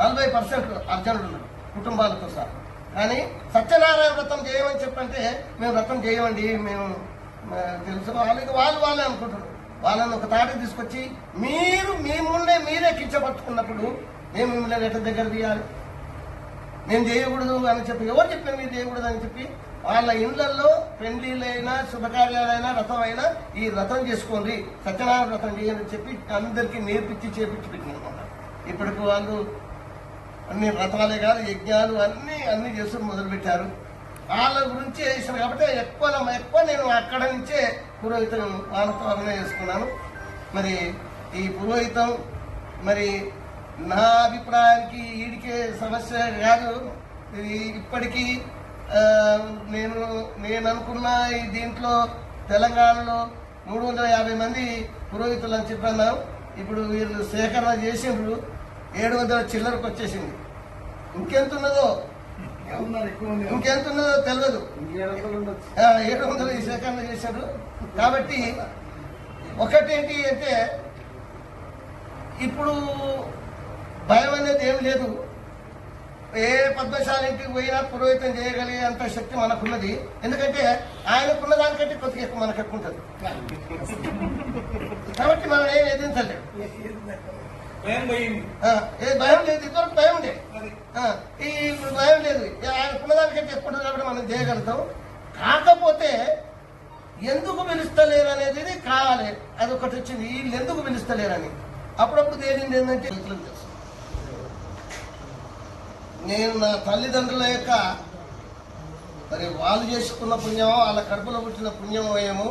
40% అర్జునులు ఉన్నారు కుటుంబాలతో సహా. కానీ సత్యనారాయణ వ్రతం చేయమని చెప్పంటే మేము వ్రతం చేయమండి, మేము తెలుసు వాళ్ళే అనుకుంటున్నారు. వాళ్ళని ఒక తాటికి తీసుకొచ్చి మిమ్మల్ని మీరే కించపట్టుకున్నప్పుడు మేము మిమ్మల్ని ఎట్లా దగ్గర తీయాలి, నేను చేయకూడదు అని చెప్పి ఎవరు చెప్పారు మీరు చేయకూడదు అని చెప్పి వాళ్ళ ఇళ్లలో పెళ్లిళ్ళైనా శుభకార్యాలైనా వ్రతమైనా ఈ వ్రతం చేసుకోండి, సత్యనారాయణ వ్రతం చేయాలని చెప్పి అందరికీ నేర్పించి చేపించి పెట్టినమాట. ఇప్పటికి వాళ్ళు అన్ని వ్రతాలే కాదు యజ్ఞాలు అన్ని చేస్తూ మొదలుపెట్టారు. వాళ్ళ గురించి చేశాను కాబట్టి ఎక్కువ నేను అక్కడ నుంచే పురోహితం వాళ్ళతోనే చేసుకున్నాను. మరి ఈ పురోహితం మరి నా అభిప్రాయానికి ఈడికే సమస్య కాదు. ఇది ఇప్పటికీ నేను అనుకున్న ఈ దీంట్లో తెలంగాణలో 350 మంది పురోహితులు అని చెప్పన్నాం. ఇప్పుడు వీళ్ళు సేకరణ చేసిండ్రు, 700 చిల్లరకు వచ్చేసింది. ఇంకెంతున్నదో తెలియదు, 700 ఈ సేకరణ చేశారు. కాబట్టి ఒకటేంటి అంటే ఇప్పుడు భయం అనేది ఏం లేదు. ఏ పద్మశాలి ఇంటికి పోయినా పురోహితం చేయగలిగే అంత శక్తి మనకున్నది. ఎందుకంటే ఆయనకున్న దానికంటే కొద్దిగా ఎక్కువ మనకు ఎక్కువ ఉంటుంది. కాబట్టి మనం ఏం ఎదిరించలేము, భయం లేదు. ఇదివరకు భయం ఉండే, ఇప్పుడు భయం లేదు. ఆయనకున్న దానికంటే ఎక్కువ ఉంటుంది కాబట్టి మనం చేయగలుగుతాం. కాకపోతే ఎందుకు పిలుస్తలేరు అనేది కావాలి, అది ఒకటి వచ్చింది. వీళ్ళు ఎందుకు పిలుస్తలేరని అప్పుడప్పుడు తేలింది ఏంటంటే నేను నా తల్లిదండ్రుల యొక్క మరి వాళ్ళు చేసుకున్న పుణ్యమో వాళ్ళ కడుపులో పుట్టిన పుణ్యమో ఏమో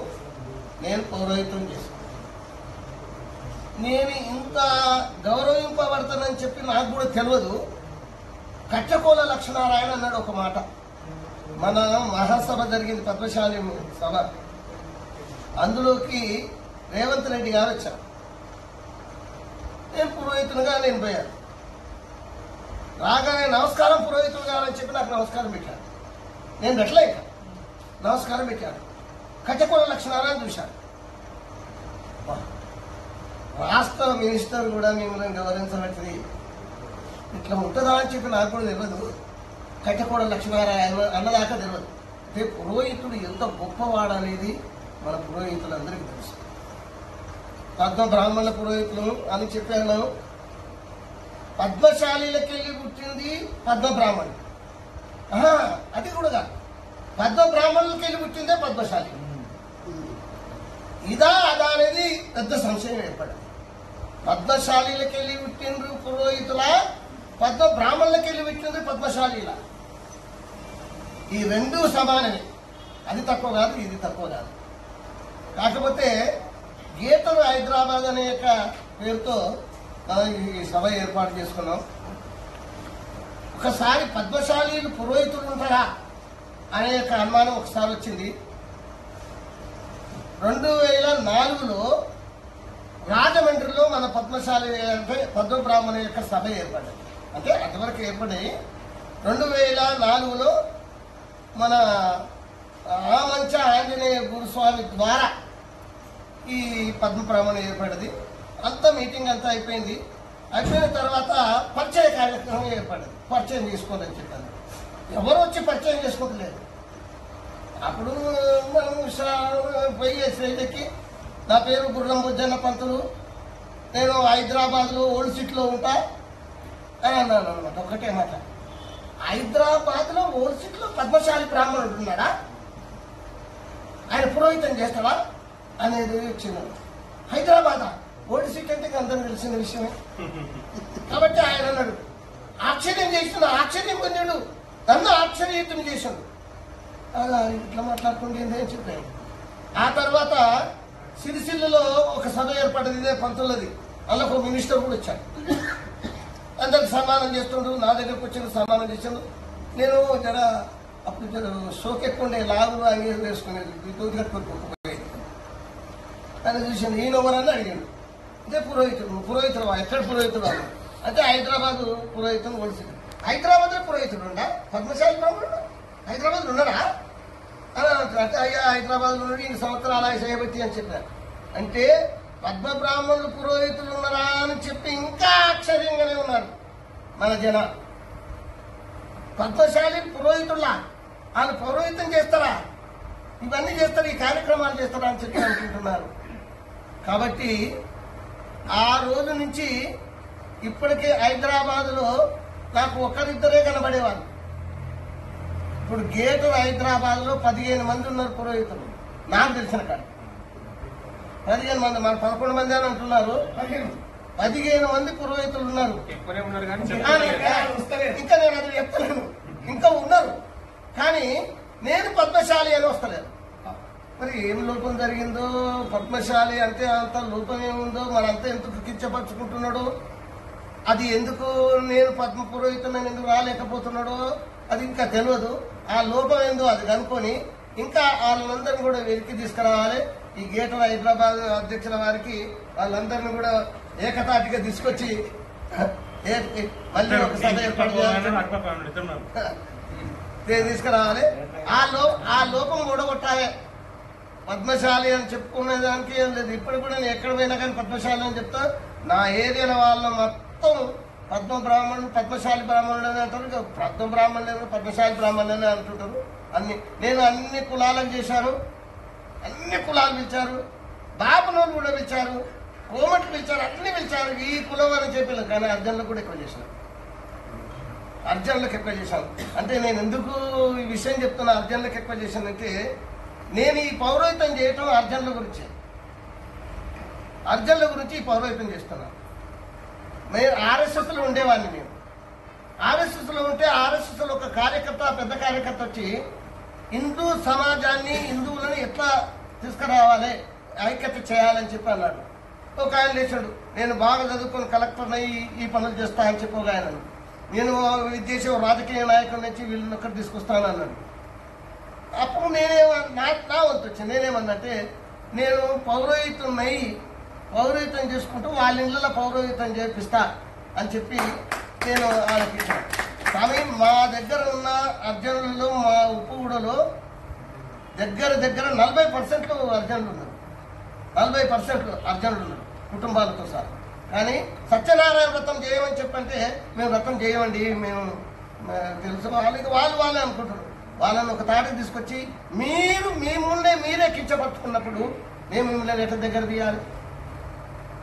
నేను పౌరోహితం చేసుకున్నాను. నేను ఇంత గౌరవింపబడతానని చెప్పి నాకు కూడా తెలియదు. కట్టకోల లక్ష్మీనారాయణ అన్నాడు ఒక మాట. మన మహాసభ జరిగింది, పద్మశాలి సభ. అందులోకి రేవంత్ రెడ్డి గారు వచ్చారు. నేను పురోహితునిగా నేను పోయాను. రాగానే నమస్కారం పురోహితులు గారు అని చెప్పి నాకు నమస్కారం పెట్టాను. నేను పెట్టలేక నమస్కారం పెట్టాను. కట్టకోల లక్ష్మీనారాయణ చూశాను. రాష్ట్ర మినిస్టర్ కూడా మిమ్మల్ని గౌరవించబట్టింది ఇట్లా ఉంటుందా అని చెప్పి నాకు కూడా తెలియదు. కట్టకోడ లక్ష్మీనారాయణ అన్నదాకా తెలియదు. అంటే పురోహితుడు ఎంత గొప్పవాడనేది మన పురోహితులందరికీ తెలుసు. పద్మ బ్రాహ్మణుల పురోహితులు అని చెప్పాను. పద్మశాలిలకెళ్ళి పుట్టింది పద్మ బ్రాహ్మణుడు. అది కూడా పద్మ బ్రాహ్మణులకెళ్ళి పుట్టిందే పద్మశాలి. ఇదా అదా అనేది పెద్ద సంశయం ఏర్పడింది. పద్మశాలిలకెళ్ళి పుట్టిండ్రు పురోహితుల, పద్మ బ్రాహ్మణులకెళ్ళి పుట్టిండ్రు పద్మశాలిల. ఈ రెండు సమానమే. అది తక్కువ కాదు, ఇది తక్కువ కాదు. కాకపోతే గీతలు హైదరాబాద్ అనే యొక్క పేరుతో ఈ సభ ఏర్పాటు చేసుకున్నాం. ఒకసారి పద్మశాలీలు పురోహితులు ఉంటారా అనే యొక్క అనుమానం ఒకసారి వచ్చింది. 2004లో రాజమండ్రిలో మన పద్మశాలి అంటే పద్మ బ్రాహ్మణ యొక్క సభ ఏర్పడింది. అంటే అంతవరకు ఏర్పడి 2004లో మన ఆమంచ ఆంజనేయ గురుస్వామి ద్వారా ఈ పద్మ బ్రాహ్మణ ఏర్పడింది. అంతా మీటింగ్ అంతా అయిపోయింది. అయిపోయిన తర్వాత పరిచయ కార్యక్రమం ఏర్పడింది. పరిచయం చేసుకోవాలని చెప్పాను. ఎవరు వచ్చి పరిచయం చేసుకోవట్లేదు. అప్పుడు మనం పోయి స్టేజ్కి నా పేరు గుర్రం బుజ్జన్న పంతులు, నేను హైదరాబాద్లో ఓల్డ్ సిటీలో ఉంటా అని అన్నాను అనమాట. ఒకటే మాట, హైదరాబాద్లో ఓల్డ్ సిటీలో పద్మశాలి బ్రాహ్మణుడు ఉన్నాడా, ఆయన పురోహితం చేస్తాడా అనేది వచ్చింది. హైదరాబాద్ ఓల్డ్ సిటీ అంటే అందరూ తెలిసిన విషయమే. కాబట్టి ఆయన అన్నాడు, ఆశ్చర్యం చేసిన ఆశ్చర్యం పొందాడు, నన్ను ఆశ్చర్యయుతం చేశాడు. అలా ఇట్లా మాట్లాడుకుంటే అని చెప్పాను. ఆ తర్వాత సిరిసిల్లలో ఒక సభ ఏర్పడింది, ఇదే పంతులది. అందులో ఒక మినిస్టర్ కూడా వచ్చాడు. అందరికి సన్మానం చేస్తుండ్రు, నా దగ్గరకు వచ్చి సన్మానం చేశాను. నేను జర అప్పుడు జర షోక్ ఎక్కువ ఉండే, లాగు అవి వేసుకునేది, దూది కట్టుకోకపోయేది. అని చూశాను, ఈయనెవరని అడిగాడు. ఇదే పురోహితుడు ఎక్కడ పురోహితుడు అన్నాడు. అంటే హైదరాబాద్ పురోహితుడు ఒడిసి. హైదరాబాద్ పురోహితుడు ఉండా, పద్మశాలి బ్రాహ్మణుడు హైదరాబాద్ ఉన్నాడా అని అంటే అయ్యా హైదరాబాద్ నుండి 2 సంవత్సరాలు చేయబట్టి అని చెప్పారు. అంటే పద్మ బ్రాహ్మణులు పురోహితులు ఉన్నారా అని చెప్పి ఇంకా ఆశ్చర్యంగానే ఉన్నారు మన జనాలు. పద్మశాలి పురోహితుల్లా, వాళ్ళు పౌరోహితం చేస్తారా, ఇవన్నీ చేస్తారు, ఈ కార్యక్రమాలు చేస్తారా అని చెప్పి అనుకుంటున్నారు. కాబట్టి ఆ రోజు నుంచి ఇప్పటికే హైదరాబాద్లో నాకు ఒకరిద్దరే కనబడేవాళ్ళు. ఇప్పుడు గేటు హైదరాబాద్లో 15 మంది ఉన్నారు పురోహితులు, నాకు తెలిసిన కాదు. 15 మంది, మన 11 మంది అని అంటున్నారు, 15 మంది పురోహితులు ఉన్నారు. ఇంకా నేను అది చెప్తలేను, ఇంకా ఉన్నారు. కానీ నేను పద్మశాలి అని వస్తలేదు. మరి ఏం లోపం జరిగిందో, పద్మశాలి అంటే అంత లోపం ఏముందో, మనంతా ఎందుకు కించపరుచుకుంటున్నాడో, అది ఎందుకు నేను పద్మ పురోహితులను ఎందుకు రాలేకపోతున్నాడో అది ఇంకా తెలియదు. ఆ లోపం ఏందో అది కనుక్కొని ఇంకా వాళ్ళందరినీ కూడా వెలికి తీసుకురావాలి. ఈ గేటర్ హైదరాబాద్ అధ్యక్షుల వారికి వాళ్ళందరినీ కూడా ఏకతాటిగా తీసుకొచ్చి మళ్ళీ ఒక సభ ఏర్పాటు తీసుకురావాలి. ఆ లోపం కూడగొట్టాలి. పద్మశాలి అని చెప్పుకునే దానికి ఏం లేదు. ఇప్పుడు కూడా నేను ఎక్కడ పోయినా కానీ పద్మశాలి అని చెప్తా. నా ఏరియాల వాళ్ళ మొత్తం పద్మశాలి బ్రాహ్మణులు అని అంటారు. పద్మ బ్రాహ్మణులు పద్మశాలి బ్రాహ్మణులు అంటుంటారు. నేను అన్ని కులాలను చేశాను, అన్ని కులాలు పిలిచారు, బాపనోళ్ళు కూడా పిలిచారు, కోమట్లు పిలిచారు, అన్ని పిలిచారు. ఈ కులం అని చెప్పాను, కానీ అర్జన్లకు కూడా ఎక్కువ చేశాను. అర్జన్లకు ఎక్కువ చేశాను అంటే నేను ఎందుకు ఈ విషయం చెప్తున్నా, అర్జన్లకు ఎక్కువ చేశానంటే నేను ఈ పౌరోహితం చేయటం అర్జన్ల గురించి ఈ పౌరోహితం చేస్తున్నాను. నేను ఆర్ఎస్ఎస్లో ఉండేవాడిని. నేను ఆర్ఎస్ఎస్లో ఉంటే ఆర్ఎస్ఎస్లో ఒక కార్యకర్త, పెద్ద కార్యకర్త వచ్చి హిందూ సమాజాన్ని, హిందువులను ఎట్లా తీసుకురావాలి, ఐక్యత చేయాలని చెప్పి అన్నాడు. ఒక ఆయన లేచాడు, నేను బాగా చదువుకొని కలెక్టర్ అయ్యి ఈ పనులు చేస్తా అని చెప్పి ఒక ఆయన, నేను ఇది చేసే రాజకీయ నాయకుల నుంచి వీళ్ళని ఒక్కటి తీసుకొస్తాను అన్నాడు. అప్పుడు నా వంతు వచ్చింది. నేనేమన్నంటే నేను పౌరోహితం చేసుకుంటూ వాళ్ళ ఇళ్ళలో పౌరోహితం చేపిస్తా అని చెప్పి నేను ఆలోచించాను. కానీ మా దగ్గర ఉన్న అర్జనులలో, మా ఉప్పుగూడలో దగ్గర 40% అర్జనులు ఉన్నారు. 40% అర్జనులు ఉన్నారు కుటుంబాలతో సహా. కానీ సత్యనారాయణ వ్రతం చేయమని చెప్పంటే మేము వ్రతం చేయమండి, మేము తెలుసు వాళ్ళే అనుకుంటారు. వాళ్ళని ఒక తాటికి తీసుకొచ్చి మీరే కించపరుచుకున్నప్పుడు మేము మిమ్మల్ని ఎట్లా దగ్గర తీయాలి,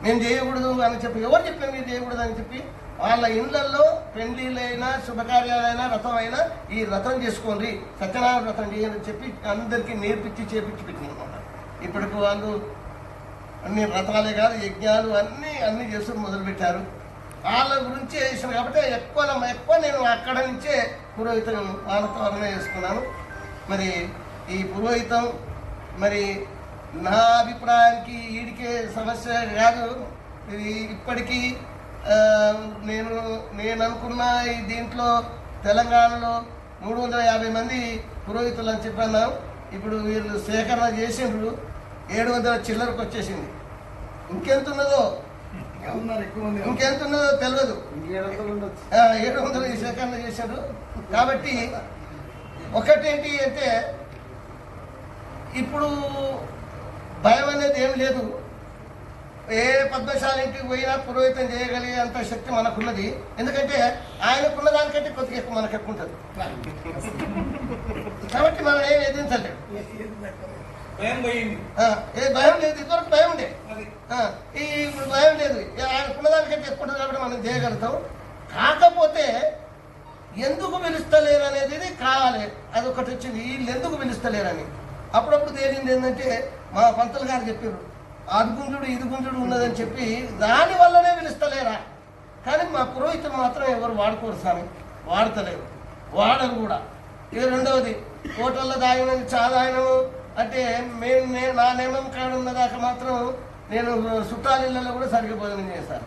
మేము చేయకూడదు అని చెప్పి ఎవరు చెప్పారు మీరు చేయకూడదు అని చెప్పి వాళ్ళ ఇళ్లలో పెళ్లిళ్ళైనా శుభకార్యాలైనా వ్రతం అయినా ఈ వ్రతం చేసుకోండి, సత్యనారాయణ వ్రతం చేయాలని చెప్పి అందరికీ నేర్పించి చేపించి పెట్టినాయి అన్నమాట. ఇప్పటికి వాళ్ళు అన్ని వ్రతాలే కాదు యజ్ఞాలు అన్నీ చేస్తూ మొదలుపెట్టారు. వాళ్ళ గురించి చేసాను కాబట్టి ఎక్కువ నేను అక్కడ నుంచే పురోహితం వాళ్ళతో చేసుకున్నాను. మరి ఈ పురోహితం మరి నా అభిప్రాయానికి ఈడికే సమస్య కాదు. ఇది ఇప్పటికీ నేను అనుకున్న ఈ దీంట్లో తెలంగాణలో 350 మంది పురోహితులు అని చెప్పాను. ఇప్పుడు వీళ్ళు సేకరణ చేసిండ్రు, 700 చిల్లరకు వచ్చేసింది. ఇంకెంతున్నదో తెలియదు. 700 ఈ సేకరణ చేశారు. కాబట్టి ఒకటేంటి అంటే ఇప్పుడు భయం అనేది ఏం లేదు. ఏ పద్మశాలి ఇంటికి పోయినా పురోహితం చేయగలిగే అంత శక్తి మనకున్నది. ఎందుకంటే ఆయనకున్న దానికంటే కొద్దిగా ఎక్కువ మనకు ఎక్కువ ఉంటుంది కాబట్టి మనం ఏం ఎదిరించలేము. ఏ భయం లేదు, ఇదివరకు భయం ఉండే, ఇప్పుడు భయం లేదు. ఆయనకున్న దానికంటే ఎక్కువ ఉంటుంది కాబట్టి మనం చేయగలుగుతాం. కాకపోతే ఎందుకు పిలుస్తలేరు అనేది కావాలి. అదొకటి వచ్చింది, వీళ్ళు ఎందుకు పిలుస్తలేరని. అప్పుడప్పుడు తేలింది ఏంటంటే మా పంతులు గారు చెప్పారు అది గుంజుడు ఇది గుంజుడు ఉన్నదని చెప్పి దాని వల్లనే పిలుస్తలేరా. కానీ మా పురోహితులు మాత్రం ఎవరు వాడుకోరు స్వామి, వాడతలేరు, వాడరు కూడా. ఇక రెండవది హోటల్లో తాగినది చాదాయనము అంటే నా నియమం కాడ ఉన్నదాకా మాత్రం నేను చుట్టాల ఇళ్లలో కూడా సరిగ్గా భోజనం చేస్తాను.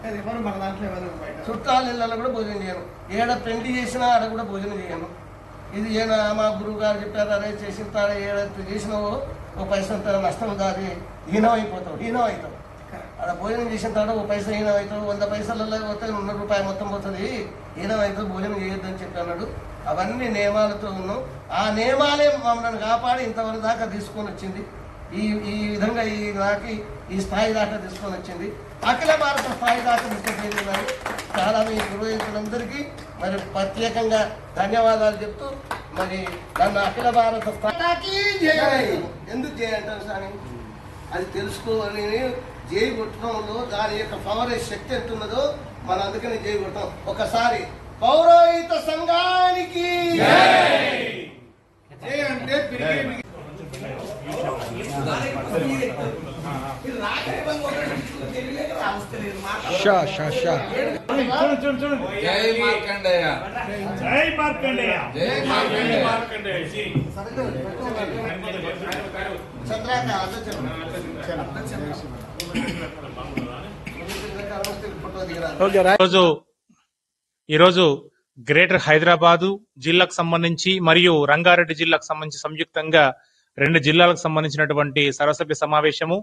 చుట్టాల ఇళ్లలో కూడా భోజనం చేయను. ఏడ పెండి చేసినా ఆడ కూడా భోజనం చేయను. ఇది ఏనా మా గురువు గారు చెప్పారు, అదే చేసిన తాడ ఏడ చేసినావో ఓ పైసంత నష్టం దాది హీనం అవుతావు. అలా భోజనం చేసిన తాడ ఓ పైసా హీనం అవుతావు, 100 పైసలలో పోతే 100 రూపాయలు మొత్తం పోతుంది, హీనం అవుతుంది, భోజనం చేయొద్దని చెప్పి అన్నాడు. అవన్నీ నియమాలతో ఉన్నాం. ఆ నియమాలే మమ్మల్ని కాపాడి ఇంతవరకు దాకా తీసుకొని వచ్చింది. ఈ విధంగా ఈ స్థాయి దాకా తీసుకొని వచ్చింది. అఖిల భారత స్థాయి దాకా తీసుకొచ్చింది. మరి చాలా మీ పురోహితులందరికీ మరి ప్రత్యేకంగా ధన్యవాదాలు చెప్తూ మరి నన్ను అఖిల భారత స్థాయికి ఎందుకు చేయంటారు సార్ అది తెలుసుకోవాలని జై కొట్టడంలో దాని యొక్క పవర్ శక్తి ఎంత ఉన్నదో మనం అందుకని జై కొట్టాం. ఒకసారి పౌరోహిత సంఘానికి అంటే షా షా షా జై మార్కండేయ జై మార్కండేయ జై మార్కండేయ ఓకే రైట్. ఈరోజు గ్రేటర్ హైదరాబాదు జిల్లాకు సంబంధించి మరియు రంగారెడ్డి జిల్లాకు సంబంధించి సంయుక్తంగా 2 జిల్లాలకు సంబంధించినటువంటి సర్వసభ్య సమావేశము.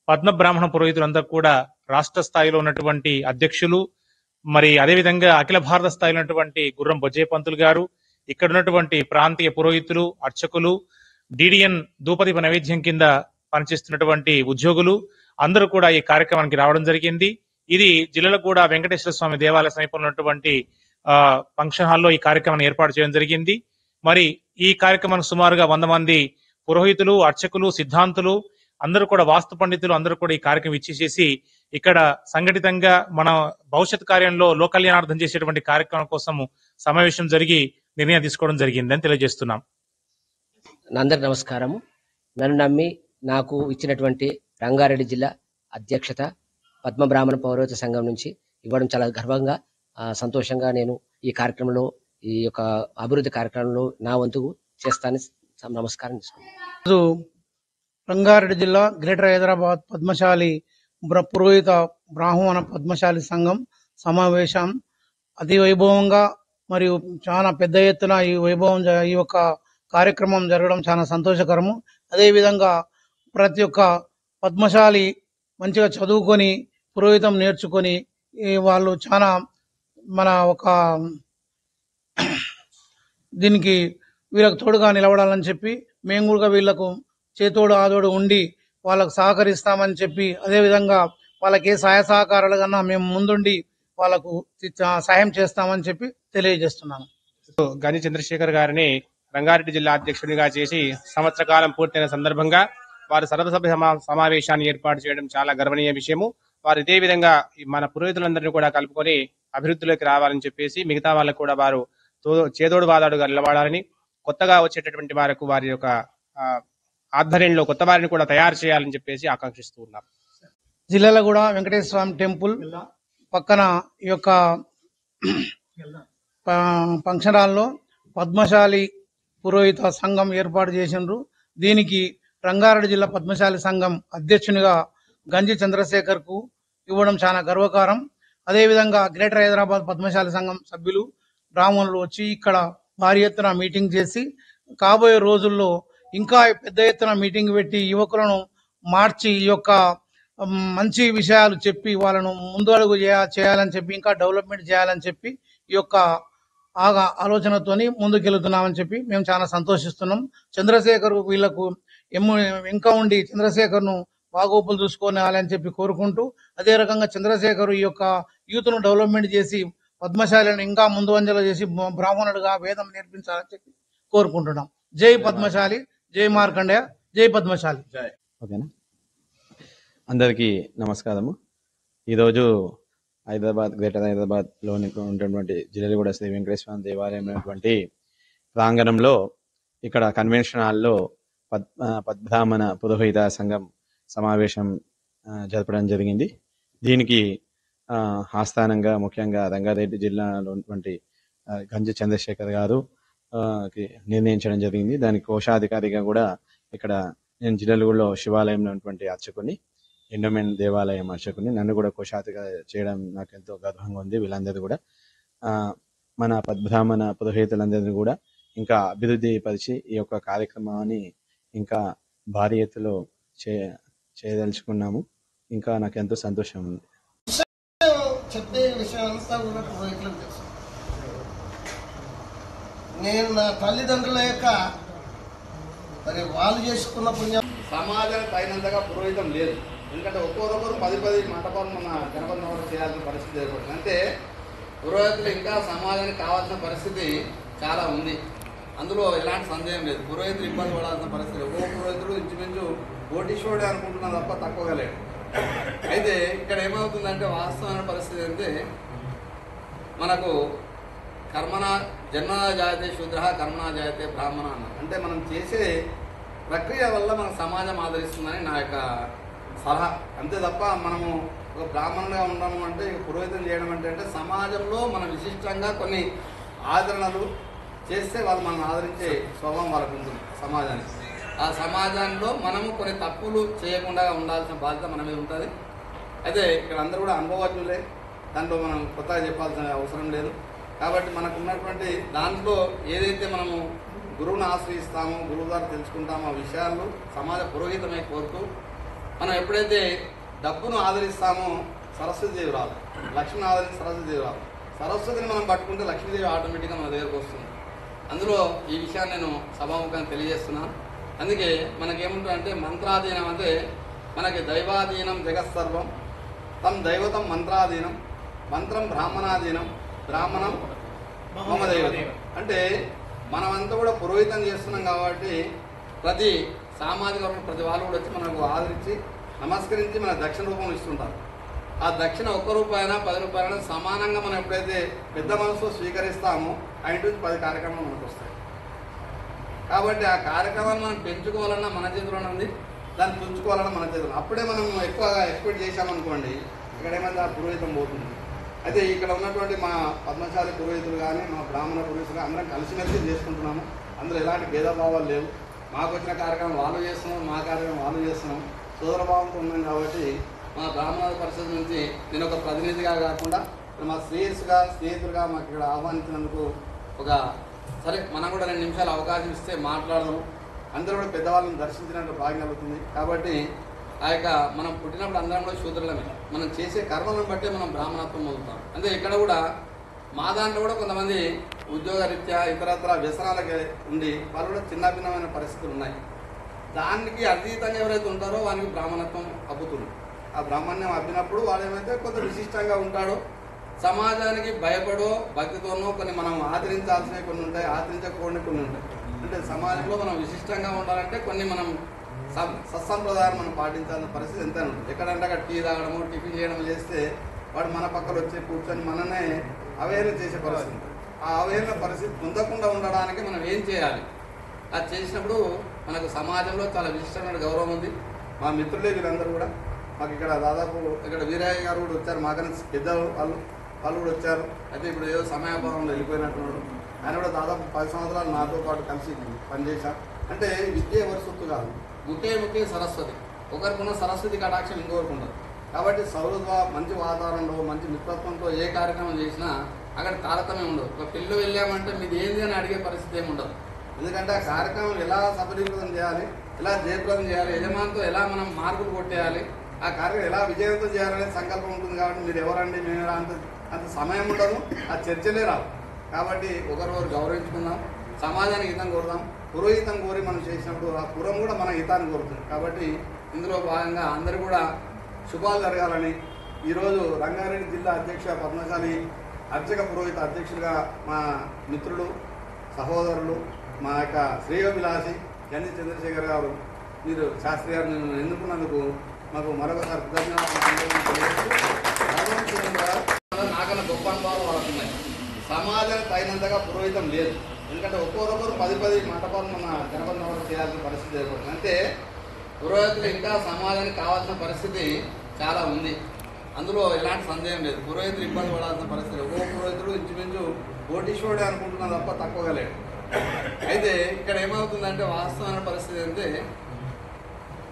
పద్మ బ్రాహ్మణ పురోహితులందరూ కూడా రాష్ట్ర స్థాయిలో ఉన్నటువంటి అధ్యక్షులు, మరి అదేవిధంగా అఖిల భారత స్థాయిలో ఉన్నటువంటి గుర్రం బొజ్జయ్య పంతులు గారు, ఇక్కడ ఉన్నటువంటి ప్రాంతీయ పురోహితులు, అర్చకులు, డిడిఎన్ ధూపదీప నైవేద్యం కింద పనిచేస్తున్నటువంటి ఉద్యోగులు అందరూ కూడా ఈ కార్యక్రమానికి రావడం జరిగింది. ఇది జిల్లాలో కూడా వెంకటేశ్వర స్వామి దేవాలయ సమీపంలో ఉన్నటువంటి ఫంక్షన్ హాల్లో ఈ కార్యక్రమాన్ని ఏర్పాటు చేయడం జరిగింది. మరి ఈ కార్యక్రమానికి సుమారుగా 100 మంది పురోహితులు, అర్చకులు, సిద్ధాంతులు అందరూ కూడా, వాస్తు పండితులు అందరూ కూడా ఈ కార్యక్రమం ఇచ్చేసేసి ఇక్కడ సంఘటితంగా మన భవిష్యత్ కార్యంలో లోక కళ్యాణార్థం చేసేటువంటి కార్యక్రమం కోసం సమావేశం జరిగి నిర్ణయం తీసుకోవడం జరిగిందని తెలియజేస్తున్నాం. అందరికి నమస్కారము. నన్ను నమ్మి నాకు ఇచ్చినటువంటి రంగారెడ్డి జిల్లా అధ్యక్షత పద్మ బ్రాహ్మణ పౌరోహిత సంఘం నుంచి ఇవ్వడం చాలా గర్వంగా, సంతోషంగా నేను ఈ కార్యక్రమంలో, ఈ యొక్క అభివృద్ధి కార్యక్రమంలో నా వంతు చేస్తానని నమస్కారం చేసుకుంటాను. రంగారెడ్డి జిల్లా గ్రేటర్ హైదరాబాద్ పద్మశాలి పురోహిత బ్రాహ్మణ పద్మశాలి సంఘం సమావేశం అతి వైభవంగా మరియు చాలా పెద్ద ఎత్తున ఈ యొక్క కార్యక్రమం జరగడం చాలా సంతోషకరము. అదేవిధంగా ప్రతి ఒక్క పద్మశాలి మంచిగా చదువుకొని పురోహితం నేర్చుకొని వాళ్ళు చాలా మన ఒక దీనికి వీళ్ళకు తోడుగా నిలబడాలని చెప్పి మేము కూడా వీళ్ళకు చేతోడు ఆదోడు ఉండి వాళ్ళకు సహకరిస్తామని చెప్పి, అదేవిధంగా వాళ్ళకి ఏ సహాయ సహకారాలు కన్నా మేము ముందుండి వాళ్ళకు సాయం చేస్తామని చెప్పి తెలియజేస్తున్నాను. గంజి చంద్రశేఖర్ గారిని రంగారెడ్డి జిల్లా అధ్యక్షుడిగా చేసి సంవత్సర కాలం పూర్తయిన సందర్భంగా వారు సర్వసభ్య సమావేశాన్ని ఏర్పాటు చేయడం చాలా గర్వనీయ విషయము. వారు ఇదే విధంగా మన పురోహితులందరినీ కూడా కలుపుకొని అభివృద్ధిలోకి రావాలని చెప్పేసి మిగతా వాళ్ళకు కూడా వారు చేదోడు వాదాడుగా నిలబడాలని, కొత్తగా వచ్చేటటువంటి వారికి వారి యొక్క ఆధ్వర్యంలో కొత్త వారిని కూడా తయారు చేయాలని చెప్పేసి ఆకాంక్షిస్తూ ఉన్నారు. జిల్లాలో కూడా వెంకటేశ్వర స్వామి టెంపుల్ పక్కన ఈ యొక్క ఫంక్షన్ హాల్లో పద్మశాలి పురోహిత సంఘం ఏర్పాటు చేసిండ్రు. దీనికి రంగారెడ్డి జిల్లా పద్మశాలి సంఘం అధ్యక్షునిగా గంజి చంద్రశేఖర్ కు ఇవ్వడం చాలా గర్వకారం. అదేవిధంగా గ్రేటర్ హైదరాబాద్ పద్మశాలి సంఘం సభ్యులు బ్రాహ్మణులు వచ్చి ఇక్కడ భారీ ఎత్తున మీటింగ్ చేసి కాబోయే రోజుల్లో ఇంకా పెద్ద ఎత్తున మీటింగ్ పెట్టి యువకులను మార్చి ఈ యొక్క మంచి విషయాలు చెప్పి వాళ్ళను ముందు అడుగు చేయాలని చెప్పి, ఇంకా డెవలప్మెంట్ చేయాలని చెప్పి ఈ యొక్క ఆలోచనతోని ముందుకెళ్తున్నామని చెప్పి మేము చాలా సంతోషిస్తున్నాం. చంద్రశేఖర్ వీళ్లకు ఇంకా ఉండి చంద్రశేఖర్ ను బాగోపులు చూసుకోవాలని చెప్పి కోరుకుంటూ, అదే రకంగా చంద్రశేఖర్ ఈ యొక్క యూత్ను డెవలప్మెంట్ చేసి పద్మశాలిని ఇంకా ముందు అంజలో చేసి బ్రాహ్మణుడిగా వేదం నేర్పించాలని చెప్పి కోరుకుంటున్నాం. జై పద్మశాలి, జై మార్కండేయ, జై పద్మశాలి. ఓకేనా. అందరికీ నమస్కారము. ఈరోజు గ్రేటర్ హైదరాబాద్లోని ఉన్నటువంటి జిల్లెలగూడ శ్రీ వెంకటేశ్వర దేవాలయం అనేటువంటి ప్రాంగణంలో ఇక్కడ కన్వెన్షన్ హాల్లో పద్బ్రాహ్మణ పురోహిత సంఘం సమావేశం జరపడం జరిగింది. దీనికి ఆస్థానంగా ముఖ్యంగా రంగారెడ్డి జిల్లాలో ఉన్నటువంటి గంజి చంద్రశేఖర్ గారు నిర్ణయించడం జరిగింది. దానికి కోశాధికారిగా కూడా ఇక్కడ నేను జిల్లెలగూడలో శివాలయంలో ఉన్నటువంటి అర్చకుని, ఎండోమెంట్ దేవాలయం అర్చకుని, నన్ను కూడా కోశాధికారి చేయడం నాకు ఎంతో గర్వంగా ఉంది. వీళ్ళందరూ కూడా మన పద్బ్రాహ్మణ పురోహితులందరినీ కూడా ఇంకా అభివృద్ధి పరిచి ఈ యొక్క కార్యక్రమాన్ని ఇంకా భారీ ఎత్తులో చేయదలుచుకున్నాము. ఇంకా నాకు ఎంతో సంతోషం ఉంది. చెప్పే విషయం అంతా కూడా పురోహితులకు తెలుసు. నేను నా తల్లిదండ్రుల యొక్క మరి వాళ్ళు చేసుకున్న పుణ్యం సమాజానికి తగినంతగా పురోహితం లేదు. ఎందుకంటే ఒక్కొక్కరు 10 మంటపాలు మన గణపతి నగరం చేయాల్సిన పరిస్థితి ఏర్పడుతుంది. అంటే పురోహితులు ఇంకా సమాజానికి కావాల్సిన పరిస్థితి చాలా ఉంది. అందులో ఎలాంటి సందేహం లేదు. పురోహితులు ఇబ్బంది పడాల్సిన పరిస్థితి. ఒక్కొక్క పురోహితుడు ఇంచుమించు కోటీశ్వరుడే అనుకుంటున్నా తప్ప తక్కువగా లేడు. అయితే ఇక్కడ ఏమవుతుందంటే వాస్తవమైన పరిస్థితి అంటే మనకు జన్మనా జాయతే శూద్ర, కర్మనా జాయతే బ్రాహ్మణ అన్నారు. అంటే మనం చేసే ప్రక్రియ వల్ల మన సమాజం ఆదరిస్తుందని నా యొక్క సలహా. అంతే తప్ప మనము ఒక బ్రాహ్మణుగా ఉండము అంటే పురోహితం చేయడం అంటే సమాజంలో మనం విశిష్టంగా కొన్ని ఆదరణలు చేస్తే వాళ్ళు మనం ఆదరించే స్వభావం వాళ్ళకు ఉంటుంది సమాజానికి. ఆ సమాజంలో మనము కొన్ని తప్పులు చేయకుండా ఉండాల్సిన బాధ్యత మన మీద ఉంటుంది. అయితే ఇక్కడ అందరూ కూడా అనుభవజ్ఞులే, దాంట్లో మనం కొత్తగా చెప్పాల్సిన అవసరం లేదు. కాబట్టి మనకు ఉన్నటువంటి దాంట్లో ఏదైతే మనము గురువుని ఆశ్రయిస్తామో, గురువు ద్వారా తెలుసుకుంటామో ఆ విషయాలు సమాజ పురోహితమై కోరుతూ మనం ఎప్పుడైతే డబ్బును ఆదరిస్తామో సరస్వతీదేవి రాదు, లక్ష్మిని ఆదరించి సరస్వతీదేవి రాదు. సరస్వతిని మనం పట్టుకుంటే లక్ష్మీదేవి ఆటోమేటిక్గా మన దగ్గరకు వస్తుంది. అందులో ఈ విషయాన్ని నేను సభాముఖంగా తెలియజేస్తున్నాను. అందుకే మనకేముంటుందంటే మంత్రాధీనం అంటే మనకి దైవాధీనం జగత్సర్వం, తం దైవతం మంత్రాధీనం, మంత్రం బ్రాహ్మణాధీనం, బ్రాహ్మణం మమ దైవతం. అంటే మనమంతా కూడా పురోహితం చేస్తున్నాం కాబట్టి ప్రతి సామాజిక వర్గం ప్రతి వాళ్ళు కూడా వచ్చి మనకు ఆదరించి నమస్కరించి మన దక్షిణ రూపం ఇస్తుంటారు. ఆ దక్షిణ 1 రూపాయనా 10 రూపాయలైనా సమానంగా మనం ఎప్పుడైతే పెద్ద మనసులో స్వీకరిస్తామో ఆ ఇంటి నుంచి 10 కార్యక్రమాలు మనకు వస్తాయి. కాబట్టి ఆ కార్యక్రమాన్ని మనం పెంచుకోవాలన్నా మన చేతిలోనే ఉంది, దాన్ని తుంచుకోవాలన్నా మన చేతిలో. అప్పుడే మనం ఎక్కువగా ఎక్స్పెక్ట్ చేశామనుకోండి, ఇక్కడ ఏమైతే ఆ పురోహితం పోతుంది. అయితే ఇక్కడ ఉన్నటువంటి మా పద్మశాలి పురోహితులు కానీ మా బ్రాహ్మణ పురోహితులు అందరం కలిసిమెలిసి చేసుకుంటున్నాము. అందులో ఎలాంటి భేదభావాలు లేవు. మాకు వచ్చిన కార్యక్రమం వాళ్ళు చేస్తున్నాం, మా కార్యక్రమం వాళ్ళు చేస్తున్నాం, సోదరభావంతో ఉన్నాం. కాబట్టి మా బ్రాహ్మణ పరిషత్ నుంచి నేను ఒక ప్రతినిధిగా కాకుండా మా స్నేహితులుగా మాకు ఇక్కడ ఆహ్వానించినందుకు సరే మనం కూడా 2 నిమిషాలు అవకాశం ఇస్తే మాట్లాడదాము. అందరూ కూడా పెద్దవాళ్ళని దర్శించినట్టు భాగ్యం కలుగుతుంది. కాబట్టి ఆ యొక్క మనం పుట్టినప్పుడు అందరం కూడా శూద్రులమే. మనం చేసే కర్మలను బట్టే మనం బ్రాహ్మణత్వం పొందుతాం. అంటే ఇక్కడ కూడా మా దాంట్లో కూడా కొంతమంది ఉద్యోగరీత్యా ఇతరత్ర వ్యసనాలకి ఉండి వాళ్ళు కూడా చిన్న భిన్నమైన పరిస్థితులు ఉన్నాయి. దానికి అతీతంగా ఎవరైతే ఉంటారో వానికి బ్రాహ్మణత్వం అబ్బుతుంది. ఆ బ్రాహ్మణ్యం అబ్బినప్పుడు వాడు ఏమైతే కొంత విశిష్టంగా ఉంటాడో, సమాజానికి భయపడో భక్తితోనో కొన్ని మనం ఆచరించాల్సినవి కొన్ని ఉంటాయి, ఆచరించకూడని కొన్ని ఉంటాయి. అంటే సమాజంలో మనం విశిష్టంగా ఉండాలంటే కొన్ని మనం సత్సంప్రదాయాలు మనం పాటించాల్సిన పరిస్థితి ఎంతైనా ఉంటుంది. ఎక్కడంటే అక్కడ టీ తాగడము, టిఫిన్ చేయడం చేస్తే వాడు మన పక్కన వచ్చి కూర్చొని మననే అవేర్న చేసే పరిస్థితి ఉంటుంది. ఆ అవేర్న పరిస్థితి పొందకుండా ఉండడానికి మనం ఏం చేయాలి? అది చేసినప్పుడు మనకు సమాజంలో చాలా విశిష్టమైన గౌరవం ఉంది. మా మిత్రులే వీళ్ళందరూ కూడా మాకు ఇక్కడ దాదాపు ఇక్కడ వీరయ్య గారు కూడా వచ్చారు, మాకన్నా పెద్ద వాళ్ళు కూడా వచ్చారు. అయితే ఇప్పుడు ఏదో సమయాభావంలో వెళ్ళిపోయినట్టున్నాడు. ఆయన కూడా దాదాపు 10 సంవత్సరాలు నాతో పాటు కలిసి పనిచేశారు. అంటే విద్య ఎవరి సొత్తు కాదు, ముఖ్య సరస్వతి. ఒకరికున్న సరస్వతి కటాక్షం ఇంకొకరికి ఉండదు. కాబట్టి సౌహృద మంచి వాతావరణంలో మంచి మిత్రత్వంతో ఏ కార్యక్రమం చేసినా అక్కడ తారతమ్యం ఉండదు. ఒక పెళ్ళి వెళ్ళామంటే మీది ఏంది అని అడిగే పరిస్థితి ఏమి ఉండదు. ఎందుకంటే ఆ కార్యక్రమం ఎలా సఫలీకృతం చేయాలి, ఎలా జయప్రదం చేయాలి, యజమానితో ఎలా మనం మార్కులు కొట్టేయాలి, ఆ కార్యక్రమం ఎలా విజయవంతం చేయాలనే సంకల్పం ఉంటుంది. కాబట్టి మీరు ఎవరండి మేము అంత సమయం ఉండదు, ఆ చర్చలే రావు. కాబట్టి ఒకరికొకరు గౌరవించుకుందాం, సమాజానికి హితం కోరుదాం. పురోహితం కోరి మనం చేసినప్పుడు ఆ పురం కూడా మన హితాన్ని కోరుతుంది. కాబట్టి ఇందులో భాగంగా అందరూ కూడా శుభాలు జరగాలని ఈరోజు రంగారెడ్డి జిల్లా అధ్యక్ష పద్మశాలి అర్చక పురోహిత అధ్యక్షుడిగా మా మిత్రులు సహోదరులు మా యొక్క శ్రేయోభిలాషి గంజి చంద్రశేఖర్ గారు మీరు శాస్త్రి గారు ఎన్నుకున్నందుకు మాకు మరొకసారి నాకన్నా గొప్ప అనుభవాలు వాళ్ళకున్నాయి. సమాజానికి తగినంతగా పురోహితం లేదు. ఎందుకంటే ఒక్కొక్కరు 10 మంటపాలు మన గణపతి నగరం చేయాల్సిన పరిస్థితి ఏర్పడుతుంది. అంటే పురోహితులు ఇంకా సమాజానికి కావాల్సిన పరిస్థితి చాలా ఉంది. అందులో ఎలాంటి సందేహం లేదు. పురోహితులు ఇబ్బంది పడాల్సిన పరిస్థితి. ఒక్కో పురోహితుడు ఇంచుమించు కోటీశ్వరుడే అనుకుంటున్నా తప్ప తక్కువగా లేడు. అయితే ఇక్కడ ఏమవుతుందంటే వాస్తవమైన పరిస్థితి అంటే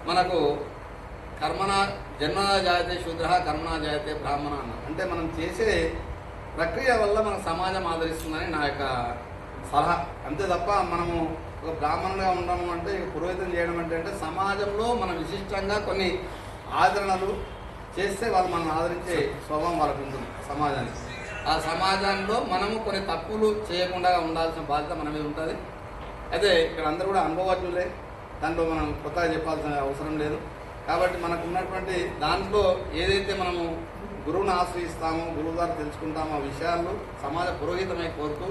మనకు జన్మనా జాయతే శూద్ర కర్మనా జాయతే బ్రాహ్మణ అన్నారు. అంటే మనం చేసే ప్రక్రియ వల్ల మన సమాజం ఆదరిస్తుందని నా యొక్క సలహా. అంతే తప్ప మనము ఒక బ్రాహ్మణుడిగా ఉండము అంటే పురోహితం చేయడం అంటే సమాజంలో మనం విశిష్టంగా కొన్ని ఆదరణలు చేస్తే వాళ్ళు మనం ఆదరించే స్వభావం వాళ్ళకు ఉంటుంది సమాజానికి. ఆ సమాజంలో మనము కొన్ని తప్పులు చేయకుండా ఉండాల్సిన బాధ్యత మన మీద ఉంటుంది. అయితే ఇక్కడ అందరూ కూడా అనుభవజ్ఞులే, దాంట్లో మనం కొత్తగా చెప్పాల్సిన అవసరం లేదు. కాబట్టి మనకు ఉన్నటువంటి దాంట్లో ఏదైతే మనము గురువుని ఆశ్రయిస్తామో, గురువు గారు తెలుసుకుంటామో ఆ విషయాల్లో సమాజ పురోహితమై కోరుతూ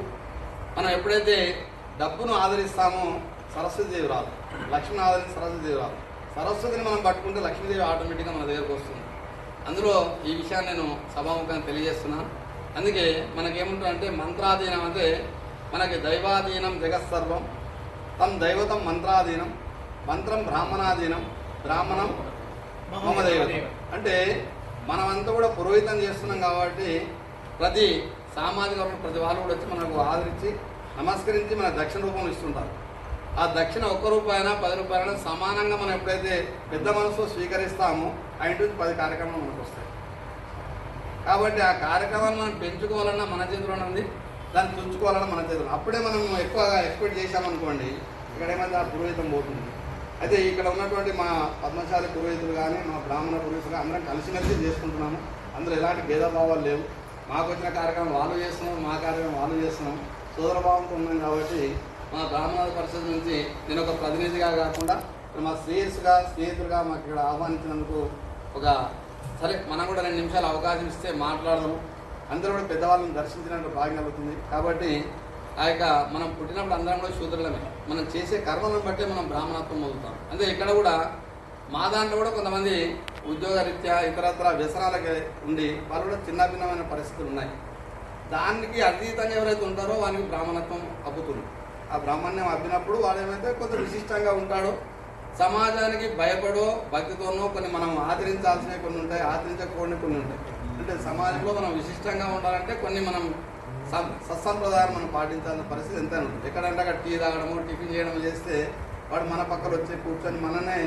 మనం ఎప్పుడైతే డబ్బును ఆదరిస్తామో సరస్వతీదేవి రాదు, లక్ష్మిని ఆదరించి సరస్వతీదేవి రాదు. సరస్వతిని మనం పట్టుకుంటే లక్ష్మీదేవి ఆటోమేటిక్గా మన దగ్గరకు వస్తుంది. అందులో ఈ విషయాన్ని నేను సభాముఖంగా తెలియజేస్తున్నాను. అందుకే మనకేముంటుందంటే మంత్రాధీనం అంటే మనకి దైవాధీనం జగత్సర్వం, తం దైవతం మంత్రాధీనం, మంత్రం బ్రాహ్మణాధీనం, బ్రాహ్మణం మమ దైవతం. అంటే మనమంతా కూడా పురోహితం చేస్తున్నాం కాబట్టి ప్రతి సామాజిక ప్రతి వాళ్ళు కూడా వచ్చి మనకు ఆదరించి నమస్కరించి మన దక్షిణ రూపంలో ఇస్తుంటారు. ఆ దక్షిణ 1 రూపాయనా 10 రూపాయలైనా సమానంగా మనం ఎప్పుడైతే పెద్ద మనసులో స్వీకరిస్తామో ఆ ఇంటి నుంచి 10 కార్యక్రమాలు మనకు వస్తాయి. కాబట్టి ఆ కార్యక్రమాన్ని మనం పెంచుకోవాలన్నా మన చేతిలోనే ఉంది, దాన్ని తుంచుకోవాలన్నా మన చేతిలో. అప్పుడే మనం ఎక్కువగా ఎక్స్పెక్ట్ చేశామనుకోండి, ఇక్కడ ఏమైతే ఆ పురోహితం పోతుంది. అయితే ఇక్కడ ఉన్నటువంటి మా పద్మశాలి పురోహితులు కానీ మా బ్రాహ్మణ పురోహితులు అందరం కలిసిమెలిసి చేసుకుంటున్నాము. అందులో ఎలాంటి భేదభావాలు లేవు. మాకు వచ్చిన కార్యక్రమం వాళ్ళు చేస్తున్నాం, మా కార్యక్రమం వాళ్ళు చేస్తున్నాం. సోదరభావంతో ఉన్నాం కాబట్టి మా బ్రాహ్మణ పరిషత్ నుంచి నేను ఒక ప్రతినిధిగా కాకుండా మా శ్రేయస్సుగా స్నేహితులుగా మాకు ఇక్కడ ఆహ్వానించినందుకు సరే మనం కూడా 2 నిమిషాలు అవకాశం ఇస్తే మాట్లాడదాము. అందరూ కూడా పెద్దవాళ్ళని దర్శించినట్టు భాగ్యం కలుగుతుంది. కాబట్టి ఆ యొక్క మనం పుట్టినప్పుడు అందరం కూడా శూద్రులమే. మనం చేసే కర్మలను బట్టే మనం బ్రాహ్మణత్వం పొందుతాం. అంటే ఇక్కడ కూడా మా దాంట్లో కూడా కొంతమంది ఉద్యోగరీత్యా ఇతరత్ర వ్యసనాలకి ఉండి వాళ్ళు కూడా చిన్న భిన్నమైన పరిస్థితులు ఉన్నాయి. దానికి అతీతంగా ఎవరైతే ఉంటారో వానికి బ్రాహ్మణత్వం అబ్బుతుంది. ఆ బ్రాహ్మణ్యం అబ్బినప్పుడు వాడు ఏమైతే కొంత విశిష్టంగా ఉంటాడో, సమాజానికి భయపడో భక్తితోనో కొన్ని మనం ఆచరించాల్సినవి కొన్ని ఉంటాయి, ఆచరించకూడని కొన్ని ఉంటాయి. అంటే సమాజంలో మనం విశిష్టంగా ఉండాలంటే కొన్ని మనం సత్సంప్రదాయాలు మనం పాటించాల్సిన పరిస్థితి ఎంతైనా ఉంటుంది. ఎక్కడంటే అక్కడ టీ తాగడము, టిఫిన్ చేయడం చేస్తే వాడు మన పక్కన వచ్చి కూర్చొని మననే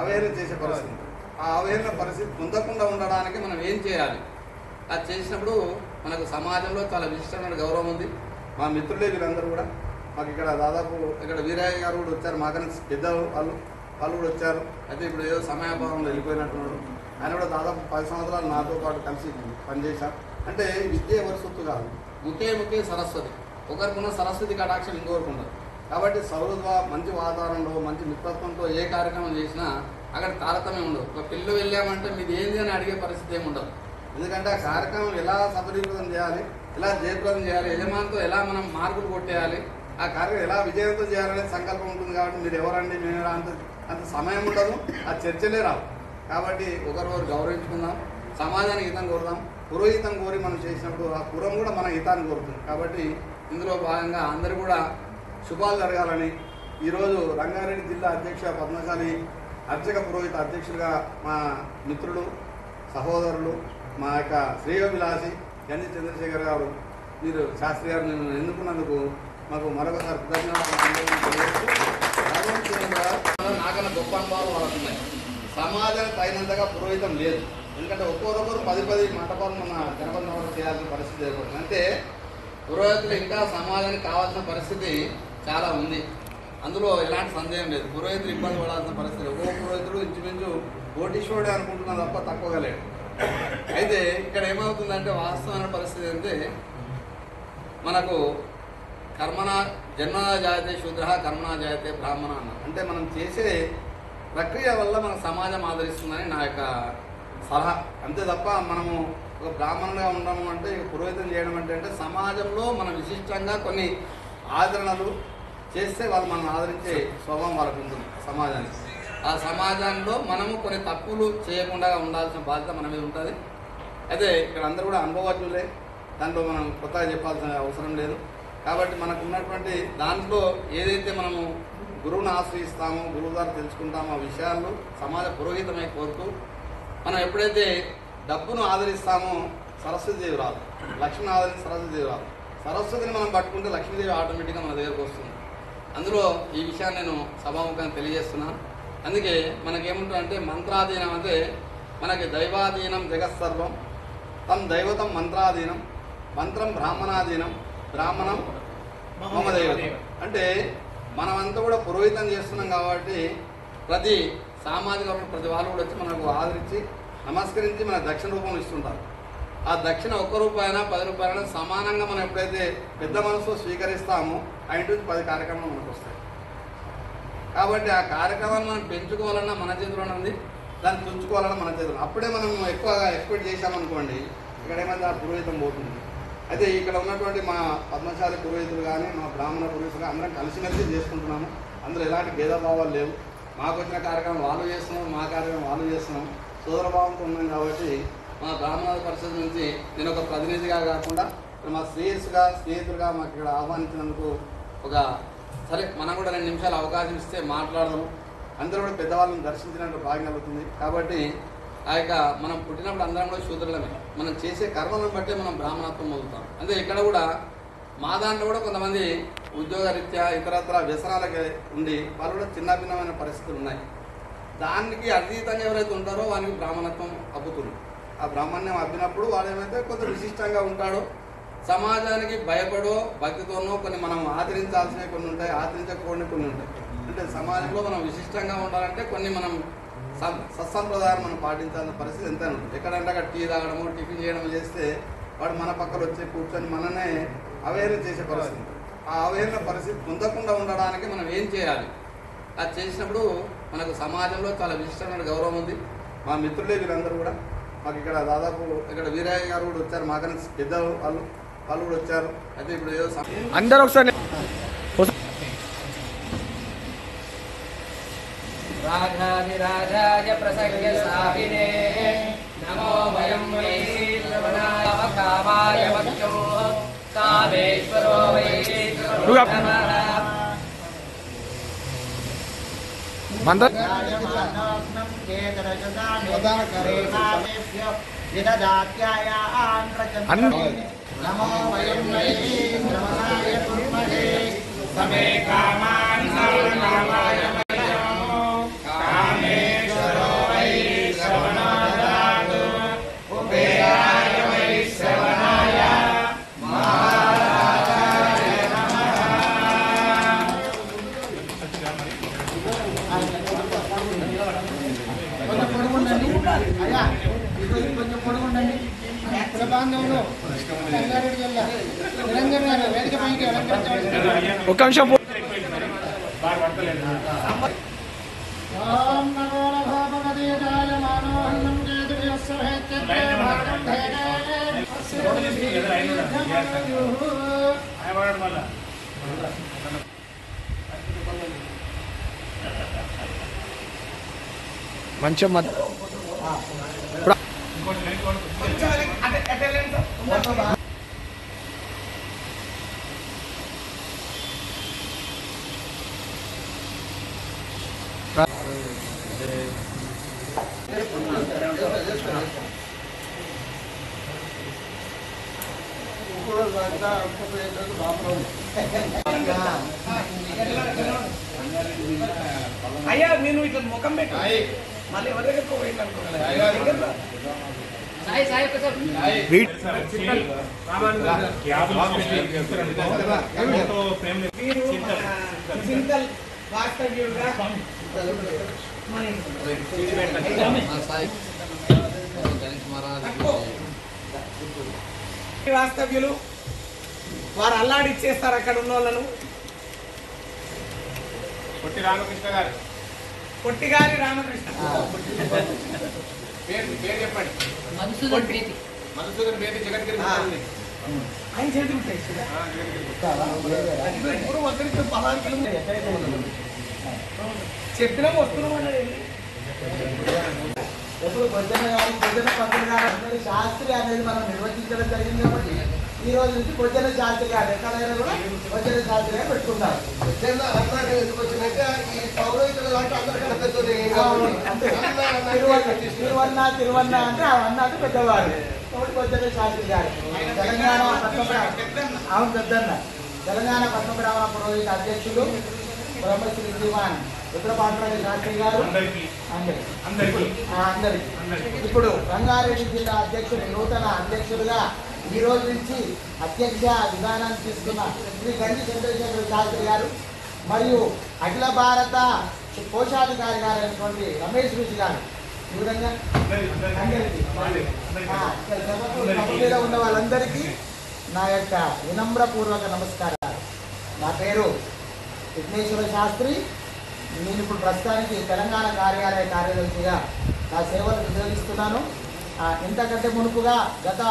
అవేర్నెస్ చేసే పరిస్థితి. ఆ అవేర్నెస్ పరిస్థితి పొందకుండా ఉండడానికి మనం ఏం చేయాలి? అది చేసినప్పుడు మనకు సమాజంలో చాలా విశిష్టమైన గౌరవం ఉంది. మా మిత్రులే వీళ్ళందరూ కూడా మాకు ఇక్కడ దాదాపు ఇక్కడ వీరయ్య గారు కూడా వచ్చారు, మాకన్నా పెద్ద వాళ్ళు కూడా వచ్చారు. అయితే ఇప్పుడు ఏదో సమయాభావంలో వెళ్ళిపోయినట్టున్నాడు. ఆయన కూడా దాదాపు 10 సంవత్సరాలు నాతో పాటు కలిసి పనిచేశాం. అంటే విద్య ఎవరి సొత్తు కాదు, ముఖ్య సరస్వతి. ఒకరికున్న సరస్వతి కటాక్షం ఇంకొకరికి ఉండదు. కాబట్టి సౌహృద మంచి వాతావరణంలో మంచి మిత్రత్వంతో ఏ కార్యక్రమం చేసినా అక్కడ తారతమ్యం ఉండదు. ఒక పిల్లలు వెళ్ళామంటే మీది ఏంది అని అడిగే పరిస్థితి ఏమి ఉండదు. ఎందుకంటే ఆ కార్యక్రమం ఎలా సఫలీకృతం చేయాలి, ఎలా జయప్రదం చేయాలి, యజమానితో ఎలా మనం మార్కులు కొట్టేయాలి, ఆ కార్యక్రమం ఎలా విజయవంతం చేయాలనే సంకల్పం ఉంటుంది. కాబట్టి మీరు ఎవరండి మేము అంత సమయం ఉండదు, ఆ చర్చలే రావు. కాబట్టి ఒకరికొకరు గౌరవించుకుందాం, సమాజానికి హితం కోరుదాం. పురోహితం కోరి మనం చేసినప్పుడు ఆ పురం కూడా మన హితాన్ని కోరుతుంది. కాబట్టి ఇందులో భాగంగా అందరూ కూడా శుభాలు జరగాలని ఈరోజు రంగారెడ్డి జిల్లా అధ్యక్ష పద్మశాలి అర్చక పురోహిత అధ్యక్షుడిగా మా మిత్రులు సహోదరులు మా యొక్క శ్రేయోభిలాషి గంజి చంద్రశేఖర్ గారు మీరు శాస్త్రి గారు ఎన్నుకున్నందుకు మాకు మరొకసారి నాకన్నా గొప్ప అనుభవాలు వాళ్ళకున్నాయి. సమాజానికి తగినంతగా పురోహితం లేదు. ఎందుకంటే ఒక్కొక్కరు 10 మంటపాలు మన గణపతి నగరం చేయాల్సిన పరిస్థితి ఏర్పడుతుంది. అంటే పురోహితులు ఇంకా సమాజానికి కావాల్సిన పరిస్థితి చాలా ఉంది. అందులో ఎలాంటి సందేహం లేదు. పురోహితులు ఇబ్బంది పడాల్సిన పరిస్థితి. ఒక్కో పురోహితుడు ఇంచుమించు కోటీశ్వరుడే అనుకుంటున్నా తప్ప తక్కువగా లేడు. అయితే ఇక్కడ ఏమవుతుందంటే వాస్తవమైన పరిస్థితి అంటే మనకు జన్మనా జాయతే శూద్ర కర్మనా జాయతే బ్రాహ్మణ అన్నారు. అంటే మనం చేసే ప్రక్రియ వల్ల మన సమాజం ఆదరిస్తుందని నా యొక్క సలహా. అంతే తప్ప మనము ఒక బ్రాహ్మణుడిగా ఉండడం అంటే పురోహితం చేయడం అంటే సమాజంలో మనం విశిష్టంగా కొన్ని ఆదరణలు చేస్తే వాళ్ళు మనం ఆదరించే స్వభావం వాళ్ళకు ఉంటుంది సమాజానికి. ఆ సమాజంలో మనము కొన్ని తప్పులు చేయకుండా ఉండాల్సిన బాధ్యత మన మీద ఉంటుంది. అయితే ఇక్కడ అందరూ కూడా అనుభవజ్ఞులే, దాంట్లో మనం కొత్తగా చెప్పాల్సిన అవసరం లేదు. కాబట్టి మనకు ఉన్నటువంటి దాంట్లో ఏదైతే మనము గురువుని ఆశ్రయిస్తామో, గురువు ద్వారా తెలుసుకుంటామో ఆ విషయాల్లో సమాజ పురోహితమై కోరుతూ మనం ఎప్పుడైతే డబ్బును ఆదరిస్తామో సరస్వతీదేవి రాదు, లక్ష్మిని ఆదరించి సరస్వతీదేవి రాదు. సరస్వతిని మనం పట్టుకుంటే లక్ష్మీదేవి ఆటోమేటిక్గా మన దగ్గరకు వస్తుంది. అందులో ఈ విషయాన్ని నేను సభాముఖంగా తెలియజేస్తున్నాను. అందుకే మనకేముంటుందంటే మంత్రాధీనం అంటే మనకి దైవాధీనం జగత్సర్వం, తం దైవతం మంత్రాధీనం, మంత్రం బ్రాహ్మణాధీనం, బ్రాహ్మణం మమ దైవతం. అంటే మనమంతా కూడా పురోహితం చేస్తున్నాం కాబట్టి ప్రతి సామాజిక వర్గం ప్రతి వాళ్ళు కూడా వచ్చి మనకు ఆదరించి నమస్కరించి మన దక్షిణ రూపంలో ఇస్తుంటారు. ఆ దక్షిణ 1 రూపాయనా 10 రూపాయలైనా సమానంగా మనం ఎప్పుడైతే పెద్ద మనసులో స్వీకరిస్తామో ఆ ఇంటి నుంచి 10 కార్యక్రమాలు మనకు వస్తాయి. కాబట్టి ఆ కార్యక్రమాన్ని మనం పెంచుకోవాలన్నా మన చేతిలోనే ఉంది, దాన్ని తుంచుకోవాలన్నా మన చేతిలో. అప్పుడే మనం ఎక్కువగా ఎక్స్పెక్ట్ చేశామనుకోండి, ఇక్కడ ఏమైతే ఆ పురోహితం పోతుంది. అయితే ఇక్కడ ఉన్నటువంటి మా పద్మశాలి పురోహితులు కానీ మా బ్రాహ్మణ పురోహితులు అందరం కలిసిమెలిసి చేసుకుంటున్నాము. అందులో ఎలాంటి భేదభావాలు లేవు. మాకు వచ్చిన కార్యక్రమం వాళ్ళు చేస్తున్నాం, మా కార్యక్రమం వాళ్ళు చేస్తున్నాం, సోదరభావంతో ఉన్నాం. కాబట్టి మా బ్రాహ్మణ పరిషత్ నుంచి నేను ఒక ప్రతినిధిగా కాకుండా మా స్నేహితులుగా మాకు ఇక్కడ ఆహ్వానించినందుకు ఒక సరే మనం కూడా 2 నిమిషాలు అవకాశం ఇస్తే మాట్లాడదాము. అందరూ కూడా పెద్దవాళ్ళని దర్శించినట్టు భాగ్యం కలుగుతుంది. కాబట్టి ఆ యొక్క మనం పుట్టినప్పుడు అందరం కూడా శూద్రులమే. మనం చేసే కర్మలను బట్టే మనం బ్రాహ్మణత్వం పొందుతాం. అంటే ఇక్కడ కూడా మా దాంట్లో కూడా కొంతమంది ఉద్యోగరీత్యా ఇతరత్ర వ్యసనాలకి ఉండి వాళ్ళు కూడా చిన్న భిన్నమైన పరిస్థితులు ఉన్నాయి. దానికి అతీతంగా ఎవరైతే ఉంటారో వానికి బ్రాహ్మణత్వం అబ్బుతుంది. ఆ బ్రాహ్మణ్యం అబ్బినప్పుడు వాడు ఏమైతే కొంత విశిష్టంగా ఉంటాడో, సమాజానికి భయపడో భక్తితోనో కొన్ని మనం ఆచరించాల్సినవి కొన్ని ఉంటాయి, ఆచరించకూడని కొన్ని ఉంటాయి. అంటే సమాజంలో మనం విశిష్టంగా ఉండాలంటే కొన్ని మనం సత్సంప్రదాయాలు మనం పాటించాల్సిన పరిస్థితి ఎంతైనా ఉంటుంది. ఎక్కడంటే అక్కడ టీ తాగడము, టిఫిన్ చేయడం చేస్తే వాడు మన పక్కన వచ్చి కూర్చొని మననే అవేర్నెస్ చేసే పరిస్థితి. ఆ అవేర్నెస్ పరిస్థితి పొందకుండా ఉండడానికి మనం ఏం చేయాలి? అది చేసినప్పుడు మనకు సమాజంలో చాలా విశిష్టమైన గౌరవం ఉంది. మా మిత్రులే వీళ్ళందరూ కూడా మాకు ఇక్కడ దాదాపు ఇక్కడ వీరయ్య గారు కూడా వచ్చారు, మాకన్నా పెద్ద వాళ్ళు కూడా వచ్చారు. అయితే ఇప్పుడు ఏదో అందరూ ఒకసారి రాజాదిరాజాయ ప్రసంగ సాహినే నమో వయం వై శ్రవణాయ కామాయ వక్ష్యో కామేశ్వరో వై నమో వయం వై శ్రవణాయ కుర్మహే సమే కామాన్ సర్వకామాయ కొంచెం పొడుగుండండి. బాంధవులు రంగారెడ్డి జిల్లా నిరంజన్ గారు వేదిక పైకి అలంకరించవచ్చు. ఒక నిమిషం. ఓం నమో భగవదేవాయ మానోహం మంచిగా అయ్యా నేను ఇట్లా ముఖం పెట్టి మళ్ళీ ఎవరి దగ్గరకు పోయింది అనుకున్నాను. చింతల్ వాస్తవ్యుడుగా వాస్తవ్యులు వారు అల్లాడిచ్చేస్తారు అక్కడ ఉన్న వాళ్ళను. పొట్టి రామకృష్ణ గారు పొట్టిగారి రామకృష్ణ పేరు చెప్పండి. మధుసూదన్ బేతి జగద్గిరి ఆయన చేతి చెప్పినా వస్తున్నాం అన్నాడు. ఎప్పుడు భోజన గారు భోజన పంతులు గారు అందరి శాస్త్రి అనేది మనం నిర్వచించడం జరిగింది కాబట్టి ఈ రోజు నుంచి భోజన శాస్త్రి గారు ఎక్కడైనా కూడా భోజన శాస్త్రి గారు పెట్టుకున్నారు. ఎందుకు వచ్చినాక ఈ పౌరోహితుల లాంటి అందరికన్నా పెద్దది తిరువన్న తిరువన్న అంటే ఆ అన్నది పెద్దవారు కాబట్టి భోజన శాస్త్రి గారు తెలంగాణ అవును పెద్దన్న తెలంగాణ పద్మబ్రాహ్మణ పురోహిత అధ్యక్షులు బ్రహ్మశ్రీ శ్రీమాన్ రుద్రపాండ్రాజు శాస్త్రి గారు అందరికి ఇప్పుడు రంగారెడ్డి జిల్లా అధ్యక్షుడు నూతన అధ్యక్షులుగా ఈ రోజు నుంచి అధ్యక్ష విధానాన్ని తీసుకున్న శ్రీ గంజి చంద్రశేఖర శాస్త్రి గారు మరియు అఖిల భారత కోశాధికారి గారు అయినటువంటి రమేష్ రుచి గారు ఈ విధంగా అందరికీ ఉన్న వాళ్ళందరికీ నా యొక్క వినమ్రపూర్వక నమస్కారాలు. నా పేరు విఘ్నేశ్వర శాస్త్రి. నేను ఇప్పుడు ప్రస్తుతానికి తెలంగాణ కార్యాలయ కార్యదర్శిగా నా సేవలు వినియోగిస్తున్నాను. ఇంతకంటే మునుపుగా గత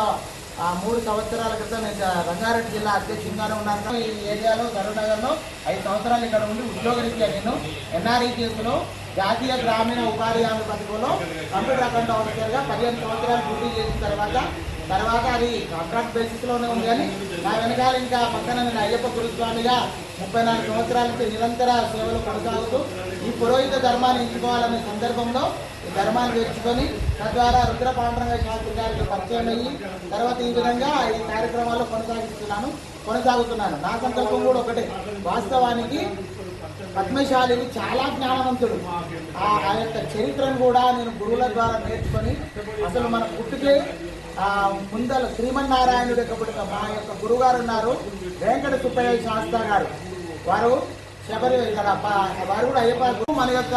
3 సంవత్సరాల క్రితం నేను రంగారెడ్డి జిల్లా అధ్యక్షుడిగానే ఉన్నాను. ఈ ఏరియాలో కరీంనగర్లో 5 సంవత్సరాలు ఇక్కడ ఉండి ఉద్యోగరీత్యా నేను ఎన్ఆర్ఈటీఎస్లో జాతీయ గ్రామీణ ఉపాధి హామీ పథకంలో కంప్యూటర్ అకౌంట్ ఆఫీసర్గా 15 సంవత్సరాలు డ్యూటీ చేసిన తర్వాత అది కాంట్రాక్ట్ బేసిస్లోనే ఉంది. కానీ నా వెనకాల ఇంకా పక్కన నేను అయ్యప్ప గురుస్వామిగా 34 సంవత్సరాల నుంచి నిరంతర సేవలు కొనసాగుతూ ఈ పురోహిత ధర్మాన్ని ఎంచుకోవాలనే సందర్భంలో ఈ ధర్మాన్ని తెచ్చుకొని తద్వారా రుద్రపాండ్రంగ శాస్త్రి గారికి పరిచయం అయ్యి తర్వాత ఈ విధంగా ఈ కార్యక్రమాల్లో కొనసాగుతున్నాను. నా సంకల్పం కూడా ఒకటే, వాస్తవానికి పద్మశాలిని చాలా జ్ఞానవంతుడు. ఆ యొక్క చరిత్రను కూడా నేను గురువుల ద్వారా నేర్చుకొని అసలు మన పుట్టుకే ముందల శ్రీమన్నారాయణుడు యొక్క మా యొక్క గురుగారు ఉన్నారు వెంకట సుబ్బయ్య శాస్త్రి గారు. వారు శబరి ఇక్కడ వారు కూడా అయ్యప్ప. మన యొక్క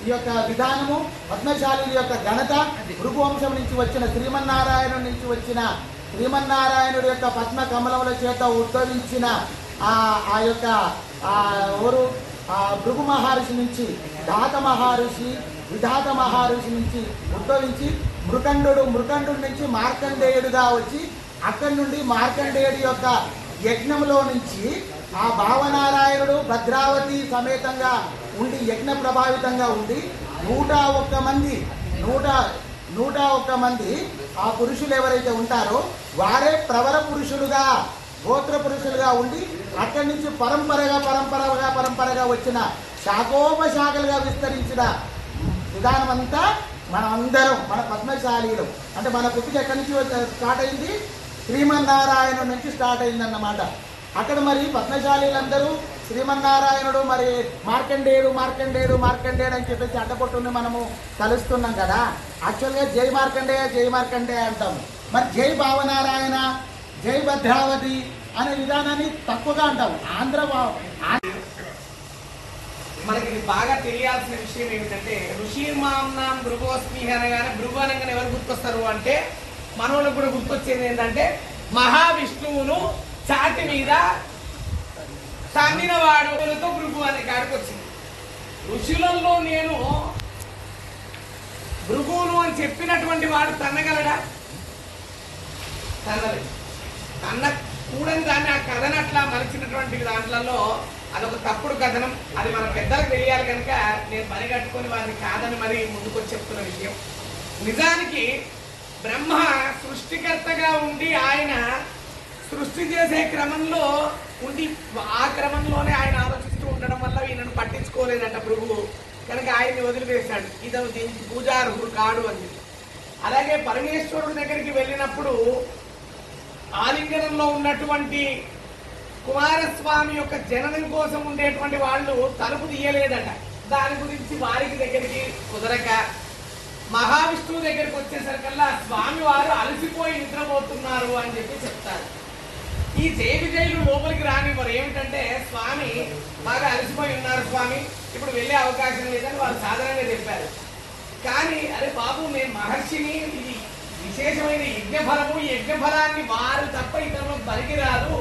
ఈ యొక్క విధానము పద్మశాలి యొక్క ఘనత భృగువంశం నుంచి వచ్చిన శ్రీమన్నారాయణుడి యొక్క పద్మ కమలముల చేత ఉద్భవించిన ఆ యొక్క భృగు మహర్షి నుంచి విధాత మహర్షి నుంచి ఉద్భవించి మృకండు నుంచి మార్కండేయుడుగా వచ్చి అక్కడి నుండి మార్కండేయుడి యొక్క యజ్ఞంలో నుంచి ఆ భావనారాయణుడు భద్రావతి సమేతంగా ఉండి యజ్ఞ ప్రభావితంగా ఉండి 101 మంది ఆ పురుషులు ఎవరైతే ఉంటారో వారే ప్రవర పురుషులుగా గోత్ర పురుషులుగా ఉండి అక్కడి నుంచి పరంపరగా వచ్చిన శాఖోపశాఖలుగా విస్తరించిన విధానం అంతా మనం అందరం మన పద్మశాలీలు అంటే మన పుట్టుక ఎక్కడి నుంచి స్టార్ట్ అయింది, శ్రీమన్నారాయణుడి నుంచి స్టార్ట్ అయిందన్నమాట. అక్కడ మరి పద్మశాలీలందరూ శ్రీమన్నారాయణుడు మరి మార్కండేయుడు అని చెప్పేసి అడ్డపొట్టుని మనము కలుస్తున్నాం కదా. యాక్చువల్గా జై మార్కండేయ అంటాము. మరి జై భావనారాయణ, జై భద్రావతి అనే విధానాన్ని తక్కువగా అంటాము. మనకి బాగా తెలియాల్సిన విషయం ఏమిటంటే ఋషిర్మాంనాం భృగోస్మి అనగానే భృగు అనగానే ఎవరు గుర్తొస్తారు అంటే మనోళ్ళకు కూడా గుర్తొచ్చేది ఏంటంటే మహావిష్ణువును చాటి మీద తన్నిన వాడుతో భృగు అనే కాడికి వచ్చింది. ఋషులలో నేను భృగువును అని చెప్పినటువంటి వాడు తన్నగలడా? తన్నలేదు. తన్న కూడని దాన్ని ఆ కథను అట్లా మలిచినటువంటి దాంట్లలో అదొక తప్పుడు కథనం. అది మన పెద్దలకు తెలియాలి కనుక నేను పని కట్టుకొని వారిని కాదని మరి ముందుకొచ్చి చెప్తున్న విషయం. నిజానికి బ్రహ్మ సృష్టికర్తగా ఉండి ఆయన సృష్టి చేసే క్రమంలో ఉండి ఆ క్రమంలోనే ఆయన ఆలోచిస్తూ ఉండడం వల్ల ఈయనను పట్టించుకోలేదంట భృగువు. కనుక ఆయన్ని వదిలివేశాడు. ఇతను దీనికి పూజార్హుడు కాడు అని. అలాగే పరమేశ్వరుడి దగ్గరికి వెళ్ళినప్పుడు ఆలింగనంలో ఉన్నటువంటి కుమారస్వామి యొక్క జననం కోసం ఉండేటువంటి వాళ్ళు తలుపు తీయలేదట. దాని గురించి వారికి దగ్గరికి కుదరక మహావిష్ణువు దగ్గరికి వచ్చేసరికల్లా స్వామి వారు అలసిపోయి నిద్రపోతున్నారు అని చెప్పి చెప్తారు. ఈ జయ విజయులు లోపలికి రానివ్వరు. ఏమిటంటే స్వామి బాగా అలసిపోయి ఉన్నారు స్వామి, ఇప్పుడు వెళ్ళే అవకాశం లేదని వారు సాధారణంగా చెప్పారు. కానీ అరే బాబు మేము మహర్షిని, ఇది విశేషమైన యజ్ఞఫలము, ఈ యజ్ఞఫలాన్ని వారు తప్ప ఇతరులకు బలికి రాదు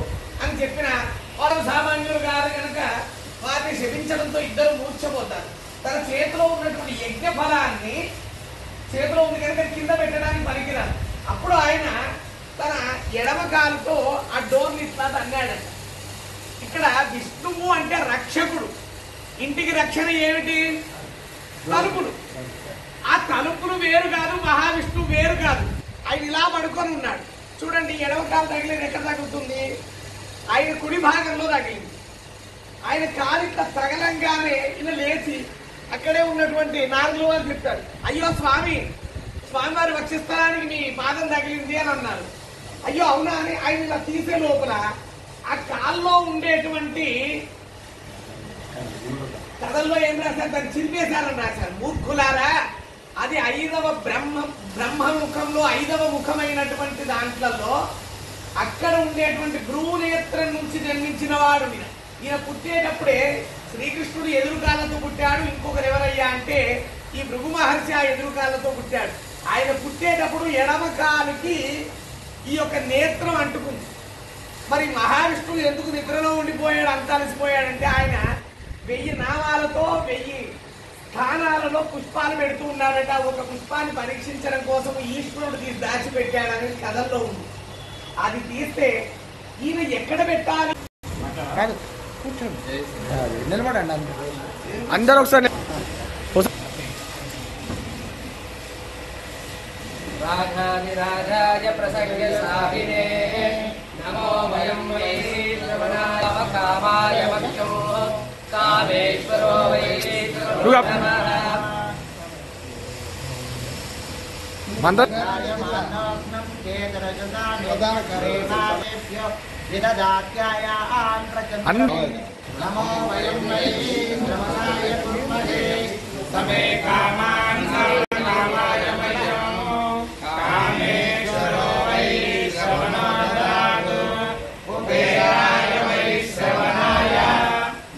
అని చెప్పిన వారు సామాన్యులు కాదు కనుక వారిని శపించడంతో ఇద్దరు మూర్ఛపోతారు. తన చేతిలో ఉన్నటువంటి యజ్ఞ ఫలాన్ని చేతిలో ఉంది కనుక కింద పెట్టడానికి పనికిరాదు. అప్పుడు ఆయన తన ఎడమ కాలుతో ఆ డోర్ని ఇట్లా అన్నాడంట. ఇక్కడ విష్ణువు అంటే రక్షకుడు. ఇంటికి రక్షణ ఏమిటి? తలుపులు. ఆ తలుపులు వేరు కాదు, మహావిష్ణువు వేరు కాదు. ఆయన ఇలా పడుకొని ఉన్నాడు. చూడండి, ఎడమ కాలు తగిలేదు, ఎక్కడ తగులుతుంది? ఆయన కుడి భాగంలో తగిలింది. ఆయన కాలు ఇట్లా తగలంగానే ఇలా లేచి అక్కడే ఉన్నటువంటి నారదులు వారు చెప్తారు, అయ్యో స్వామి, స్వామివారి వక్షస్థలానికి మీ పాదం తగిలింది అని అన్నారు. అయ్యో అవునా అని ఆయన ఇలా తీసే లోపల ఆ కాల్లో ఉండేటువంటి కథల్లో ఏం రాశారు? దాన్ని చింపేశారని రాశారు. మూర్ఖులారా, అది 5వ బ్రహ్మముఖంలో 5వ ముఖమైనటువంటి దాంట్లలో అక్కడ ఉండేటువంటి భ్రూనేత్రం నుంచి జన్మించిన వాడు ఈయన పుట్టేటప్పుడే శ్రీకృష్ణుడు ఎదురుకాలతో పుట్టాడు. ఇంకొకరు ఎవరయ్యా అంటే ఈ భృగు మహర్షి ఆ ఎదురుకాలతో పుట్టాడు. ఆయన పుట్టేటప్పుడు ఎడమ కాలుకి ఈ యొక్క నేత్రం అంటుకుంది. మరి మహావిష్ణువు ఎందుకు నిద్రలో ఉండిపోయాడు, అంతలిసిపోయాడంటే ఆయన 1000 నామాలతో 1000 స్థానాలలో పుష్పాలు పెడుతూ ఉన్నాడట. ఒక పుష్పాన్ని పరీక్షించడం కోసం ఈశ్వరుడు తీసి దాచిపెట్టాడని కథల్లో ఉంది. అది తీస్తే ఈయన ఎక్కడ పెట్టాలి? కూర్చోండి, నిలబడండి అందరూ ఒకసారి. రాజాదిరాజాయ ప్రసంగ సాహినే నమో వయం వై శ్రవణాయ కామాయ వక్షో కామేశ్వరో వై నమో వయం వై శ్రవణాయ కుర్మహే సమే కామాన్ సర్వకామాయ వయం కామేశ్వరో వై శ్రవణాదాతు కుబేరాయ వై శ్రవణాయ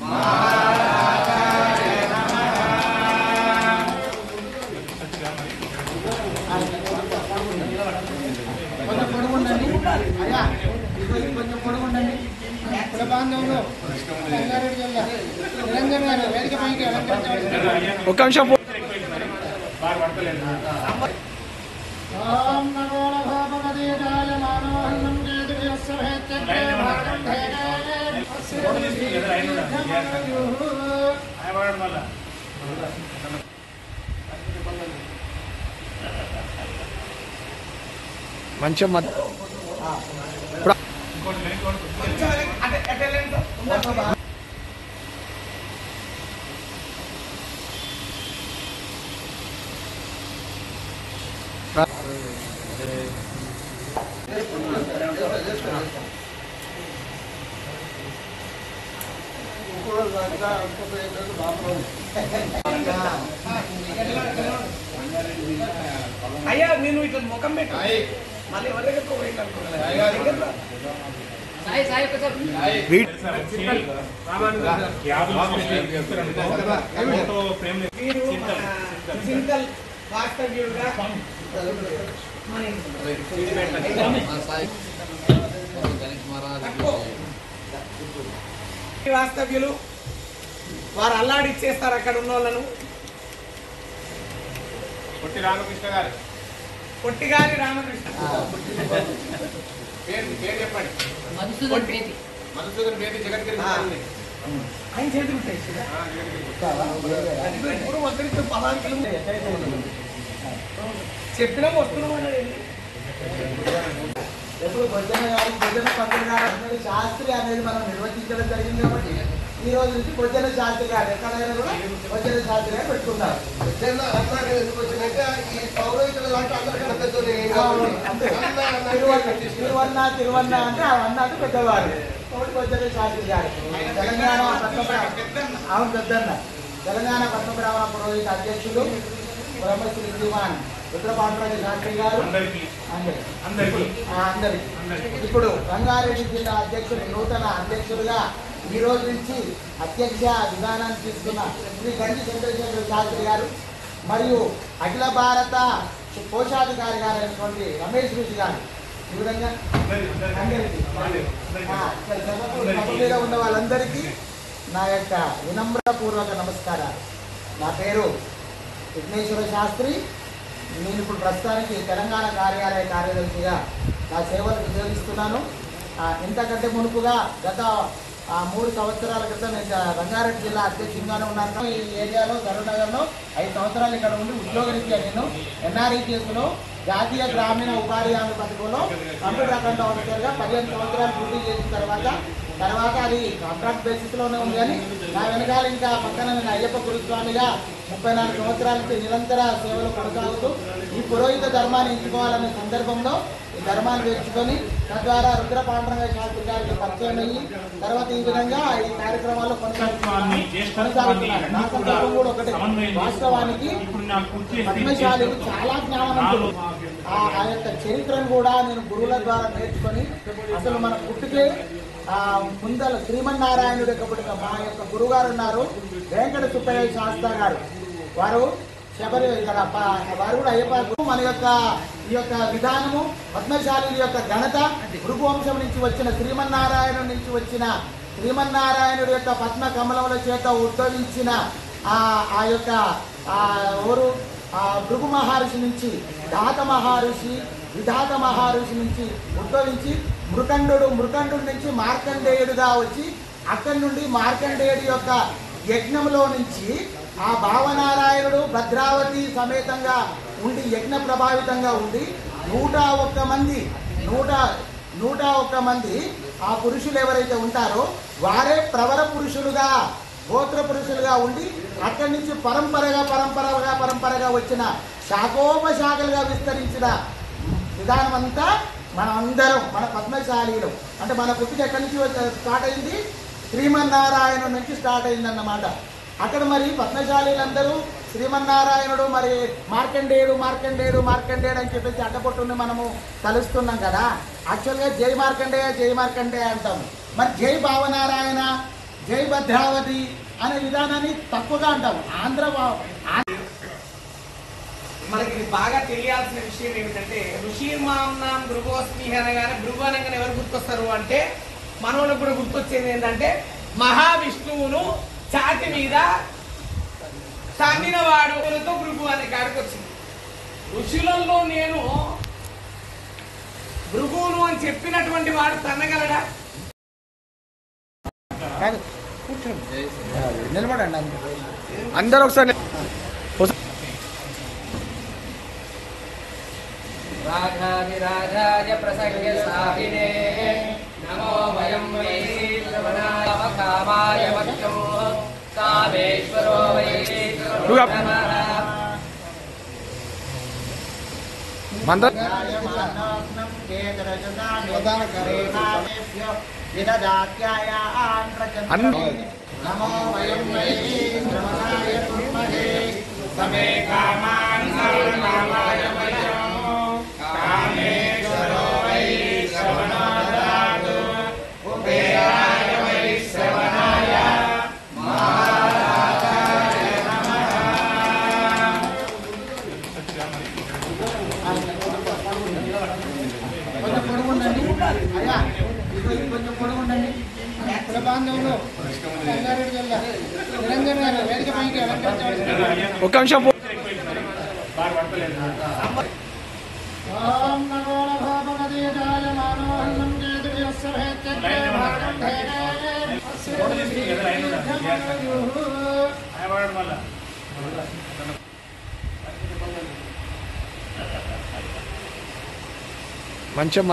మహారాజాయ నమః. కొంచెం పొడుగుండండి అయ్యా, కొంచెం పొడుగుండండి. కులబాంధవులు రంగారెడ్డి జిల్లా నిరంజన్ గారు వేదిక పైకి అలంకరించబడ్డారు. ఒక్క నిమిషం. ఓం నమో భగవదేవాయ మానవహన్నం కేతుర్యస్య భేత్యగ్రే భాగం భేదే మంచిగా అయ్యా నేను ఇట్లా ముఖం పెట్టు, మళ్ళీ ఎవరి దగ్గరకు పోయిందనుకున్నాను. చింతల్ వాస్తవ్యుడుగా వాస్తవ్యులు వారు అల్లాడిచ్చేస్తారు అక్కడ ఉన్న వాళ్ళను. పొట్టి రామకృష్ణ గారు, పొట్టిగారి రామకృష్ణ పేరు చెప్పండి. మధుసూదన్ బేటి జగద్గిరి ఆయన చేతులు ఉంటాయి. ఇప్పుడు వద్దరికి పదానికి చెప్పినా వస్తున్నాం అన్నాడు. ఎప్పుడు భోజన గారు భోజన పంతులు గారు అనేది శాస్త్రి అనేది మనం నిర్వచించడం జరిగింది కాబట్టి ఈ రోజు నుంచి భోజన శాస్త్రి గారు ఎక్కడైనా కూడా భోజన శాస్త్రి గారు పెట్టుకున్నారు. ఎందుకు వచ్చిందంటే ఈ పౌరోహితుల దాంట్లో అందరికన్నా పెద్దోళ్ళు అంతే తిరువన్న అంటే ఆ అన్నది పెద్దవారు భోజన శాస్త్రి గారు. తెలంగాణ అవును పెద్దన్న తెలంగాణ పద్మబ్రాహ్మణ పురోహిత అధ్యక్షులు బ్రహ్మశ్రీ శ్రీమాన్ రుద్రపాండ్రాజు శాస్త్రి గారు అందరికి. ఇప్పుడు రంగారెడ్డి జిల్లా అధ్యక్షుడు నూతన అధ్యక్షులుగా ఈ రోజు నుంచి అధ్యక్ష విధానాన్ని తీసుకున్న శ్రీ గంజి చంద్రశేఖర్ శాస్త్రి గారు మరియు అఖిల భారత కోశాధికారి గారు అయినటువంటి రమేష్ ఋషి గారు ఈ విధంగా అందరికీ సభ మీద ఉన్న వాళ్ళందరికీ నా యొక్క వినమ్రపూర్వక నమస్కారాలు. నా పేరు విఘ్నేశ్వర శాస్త్రి. నేను ఇప్పుడు ప్రస్తుతానికి తెలంగాణ కార్యాలయ కార్యదర్శిగా నా సేవలు వినియోగిస్తున్నాను. ఇంతకంటే మునుపుగా గత 3 సంవత్సరాల క్రితం నేను రంగారెడ్డి జిల్లా అధ్యక్షుడిగానే ఉన్నాను. ఈ ఏరియాలో కరీంనగర్లో 5 సంవత్సరాలు ఇక్కడ ఉండి ఉద్యోగరీత్యా నేను ఎన్ఆర్ఈటీఎస్లో జాతీయ గ్రామీణ ఉపాధి హామీ పథకంలో కంప్యూటర్ అకౌంట్ ఆఫీసర్గా 15 సంవత్సరాలు డ్యూటీ చేసిన తర్వాత అది కాంట్రాక్ట్ బేసిస్లోనే ఉంది. కానీ నా వెనకాల ఇంకా పక్కన నేను అయ్యప్ప గురుస్వామిగా 34 సంవత్సరాల నుంచి నిరంతర సేవలు కొనసాగుతూ ఈ పురోహిత ధర్మాన్ని ఎంచుకోవాలనే సందర్భంలో ఈ ధర్మాన్ని ఎంచుకొని తద్వారా రుద్ర పాండురంగ శాస్త్రి గారికి పరిచయం అయ్యి తర్వాత ఈ విధంగా ఈ కార్యక్రమాల్లో కొనసాగుతున్నారు. నా సందర్భం కూడా ఒకటి, వాస్తవానికి పద్మశాలి చాలా జ్ఞానవంతులు. ఆ యొక్క చరిత్రను కూడా నేను గురువుల ద్వారా నేర్చుకొని అసలు మన పుట్టుకే ముందల శ్రీమన్నారాయణుడు యొక్క మా యొక్క గురుగారు ఉన్నారు వెంకట సుబ్బయ్య శాస్త్రి గారు. వారు శబరి వారు కూడా అయ్యప్ప. మన యొక్క ఈ యొక్క విధానము పద్మశాలి యొక్క ఘనత భృగువంశం నుంచి వచ్చిన శ్రీమన్నారాయణుడి నుంచి వచ్చిన శ్రీమన్నారాయణుడి యొక్క పద్మ కమలముల చేత ఉద్భవించిన ఆ యొక్క ఎవరు భృగు మహర్షి నుంచి ధాత మహర్షి విధాత మహర్షి నుంచి ఉద్భవించి మృకండు నుంచి మార్కండేయుడుగా వచ్చి అక్కడి నుండి మార్కండేయుడి యొక్క యజ్ఞంలో నుంచి ఆ భావనారాయణుడు భద్రావతి సమేతంగా ఉండి యజ్ఞ ప్రభావితంగా ఉండి 101 మంది ఆ పురుషులు ఎవరైతే ఉంటారో వారే ప్రవర పురుషులుగా గోత్ర పురుషులుగా ఉండి అక్కడి నుంచి పరంపరగా వచ్చిన శాఖోపశాఖలుగా విస్తరించిన విధానం అంతా అందరం మన పద్మశాలీలు అంటే మన పుట్టుక ఎక్కడి నుంచి స్టార్ట్ అయింది, శ్రీమన్నారాయణుడి నుంచి స్టార్ట్ అయిందన్నమాట. అక్కడ మరి పద్మశాలీలందరూ శ్రీమన్నారాయణుడు మరి మార్కండేయుడు అని చెప్పేసి అడ్డపొట్టుని మనము కలుస్తున్నాం కదా. యాక్చువల్గా జై మార్కండేయ అంటాము. మరి జై భావనారాయణ, జై భద్రావతి అనే విధానాన్ని తక్కువగా అంటాము. మనకి బాగా తెలియాల్సిన విషయం ఏమిటంటే ఋషిర్మాంనాం భృగోస్మి అనగానే భృగు అనగానే ఎవరు గుర్తొస్తారు అంటే మనోళ్ళకు కూడా గుర్తొచ్చేది ఏంటంటే మహావిష్ణువును ఛాతి మీద తన్నిన వాడుతో భృగు అనే కాడికి వచ్చింది. ఋషులలో నేను భృగువును అని చెప్పినటువంటి వాడు తన్నగలడా? నిలబడండి అందరూ ఒకసారి. రాజాదిరాజాయ ప్రసంగ సాహినే నమో వయం వై శ్రవణాయ కామాయ వక్యం కామేశ్వరో వై నమో వయం వై శ్రవణాయ కుర్మహే సమే కామాన్ సర్వకామాయ వయం కామేశ్వరో వై శ్రవణాదాతు ఉపేయాయ వై శ్రవణాయ మహారాజాయ నమః. కొంచెం పొడుగుండండి అయ్యా, కొంచెం పొడుగుండండి. కుల బాంధవులు రంగారెడ్డి జిల్లా నిరంజన్ గారు వేదిక పైకి అలంకరించవచ్చు. ఒక నిమిషం. ఓం నమో భగవదేవాయ మానోహం కేతుర్యస్య మంచం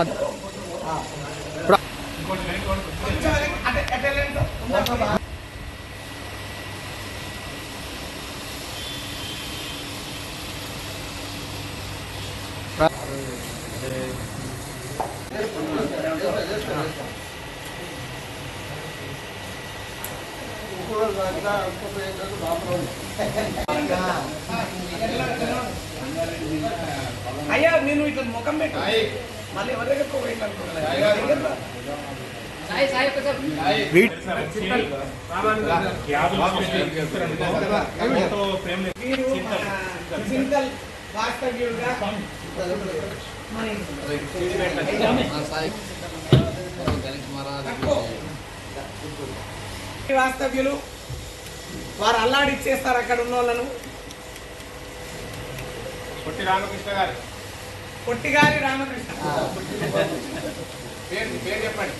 అయ్యా నేను ఇట్లా ముఖం పెట్టు మళ్ళీ ఎవరి దగ్గర పోయిందనుకుంటున్నా. సింగల్ వాస్తవ్యుడుగా వాస్తవ్యులు వారు అల్లాడిచ్చేస్తారు అక్కడ ఉన్న వాళ్ళను. పొట్టి రామకృష్ణ గారు, పొట్టిగారి రామకృష్ణ పేరు చెప్పండి.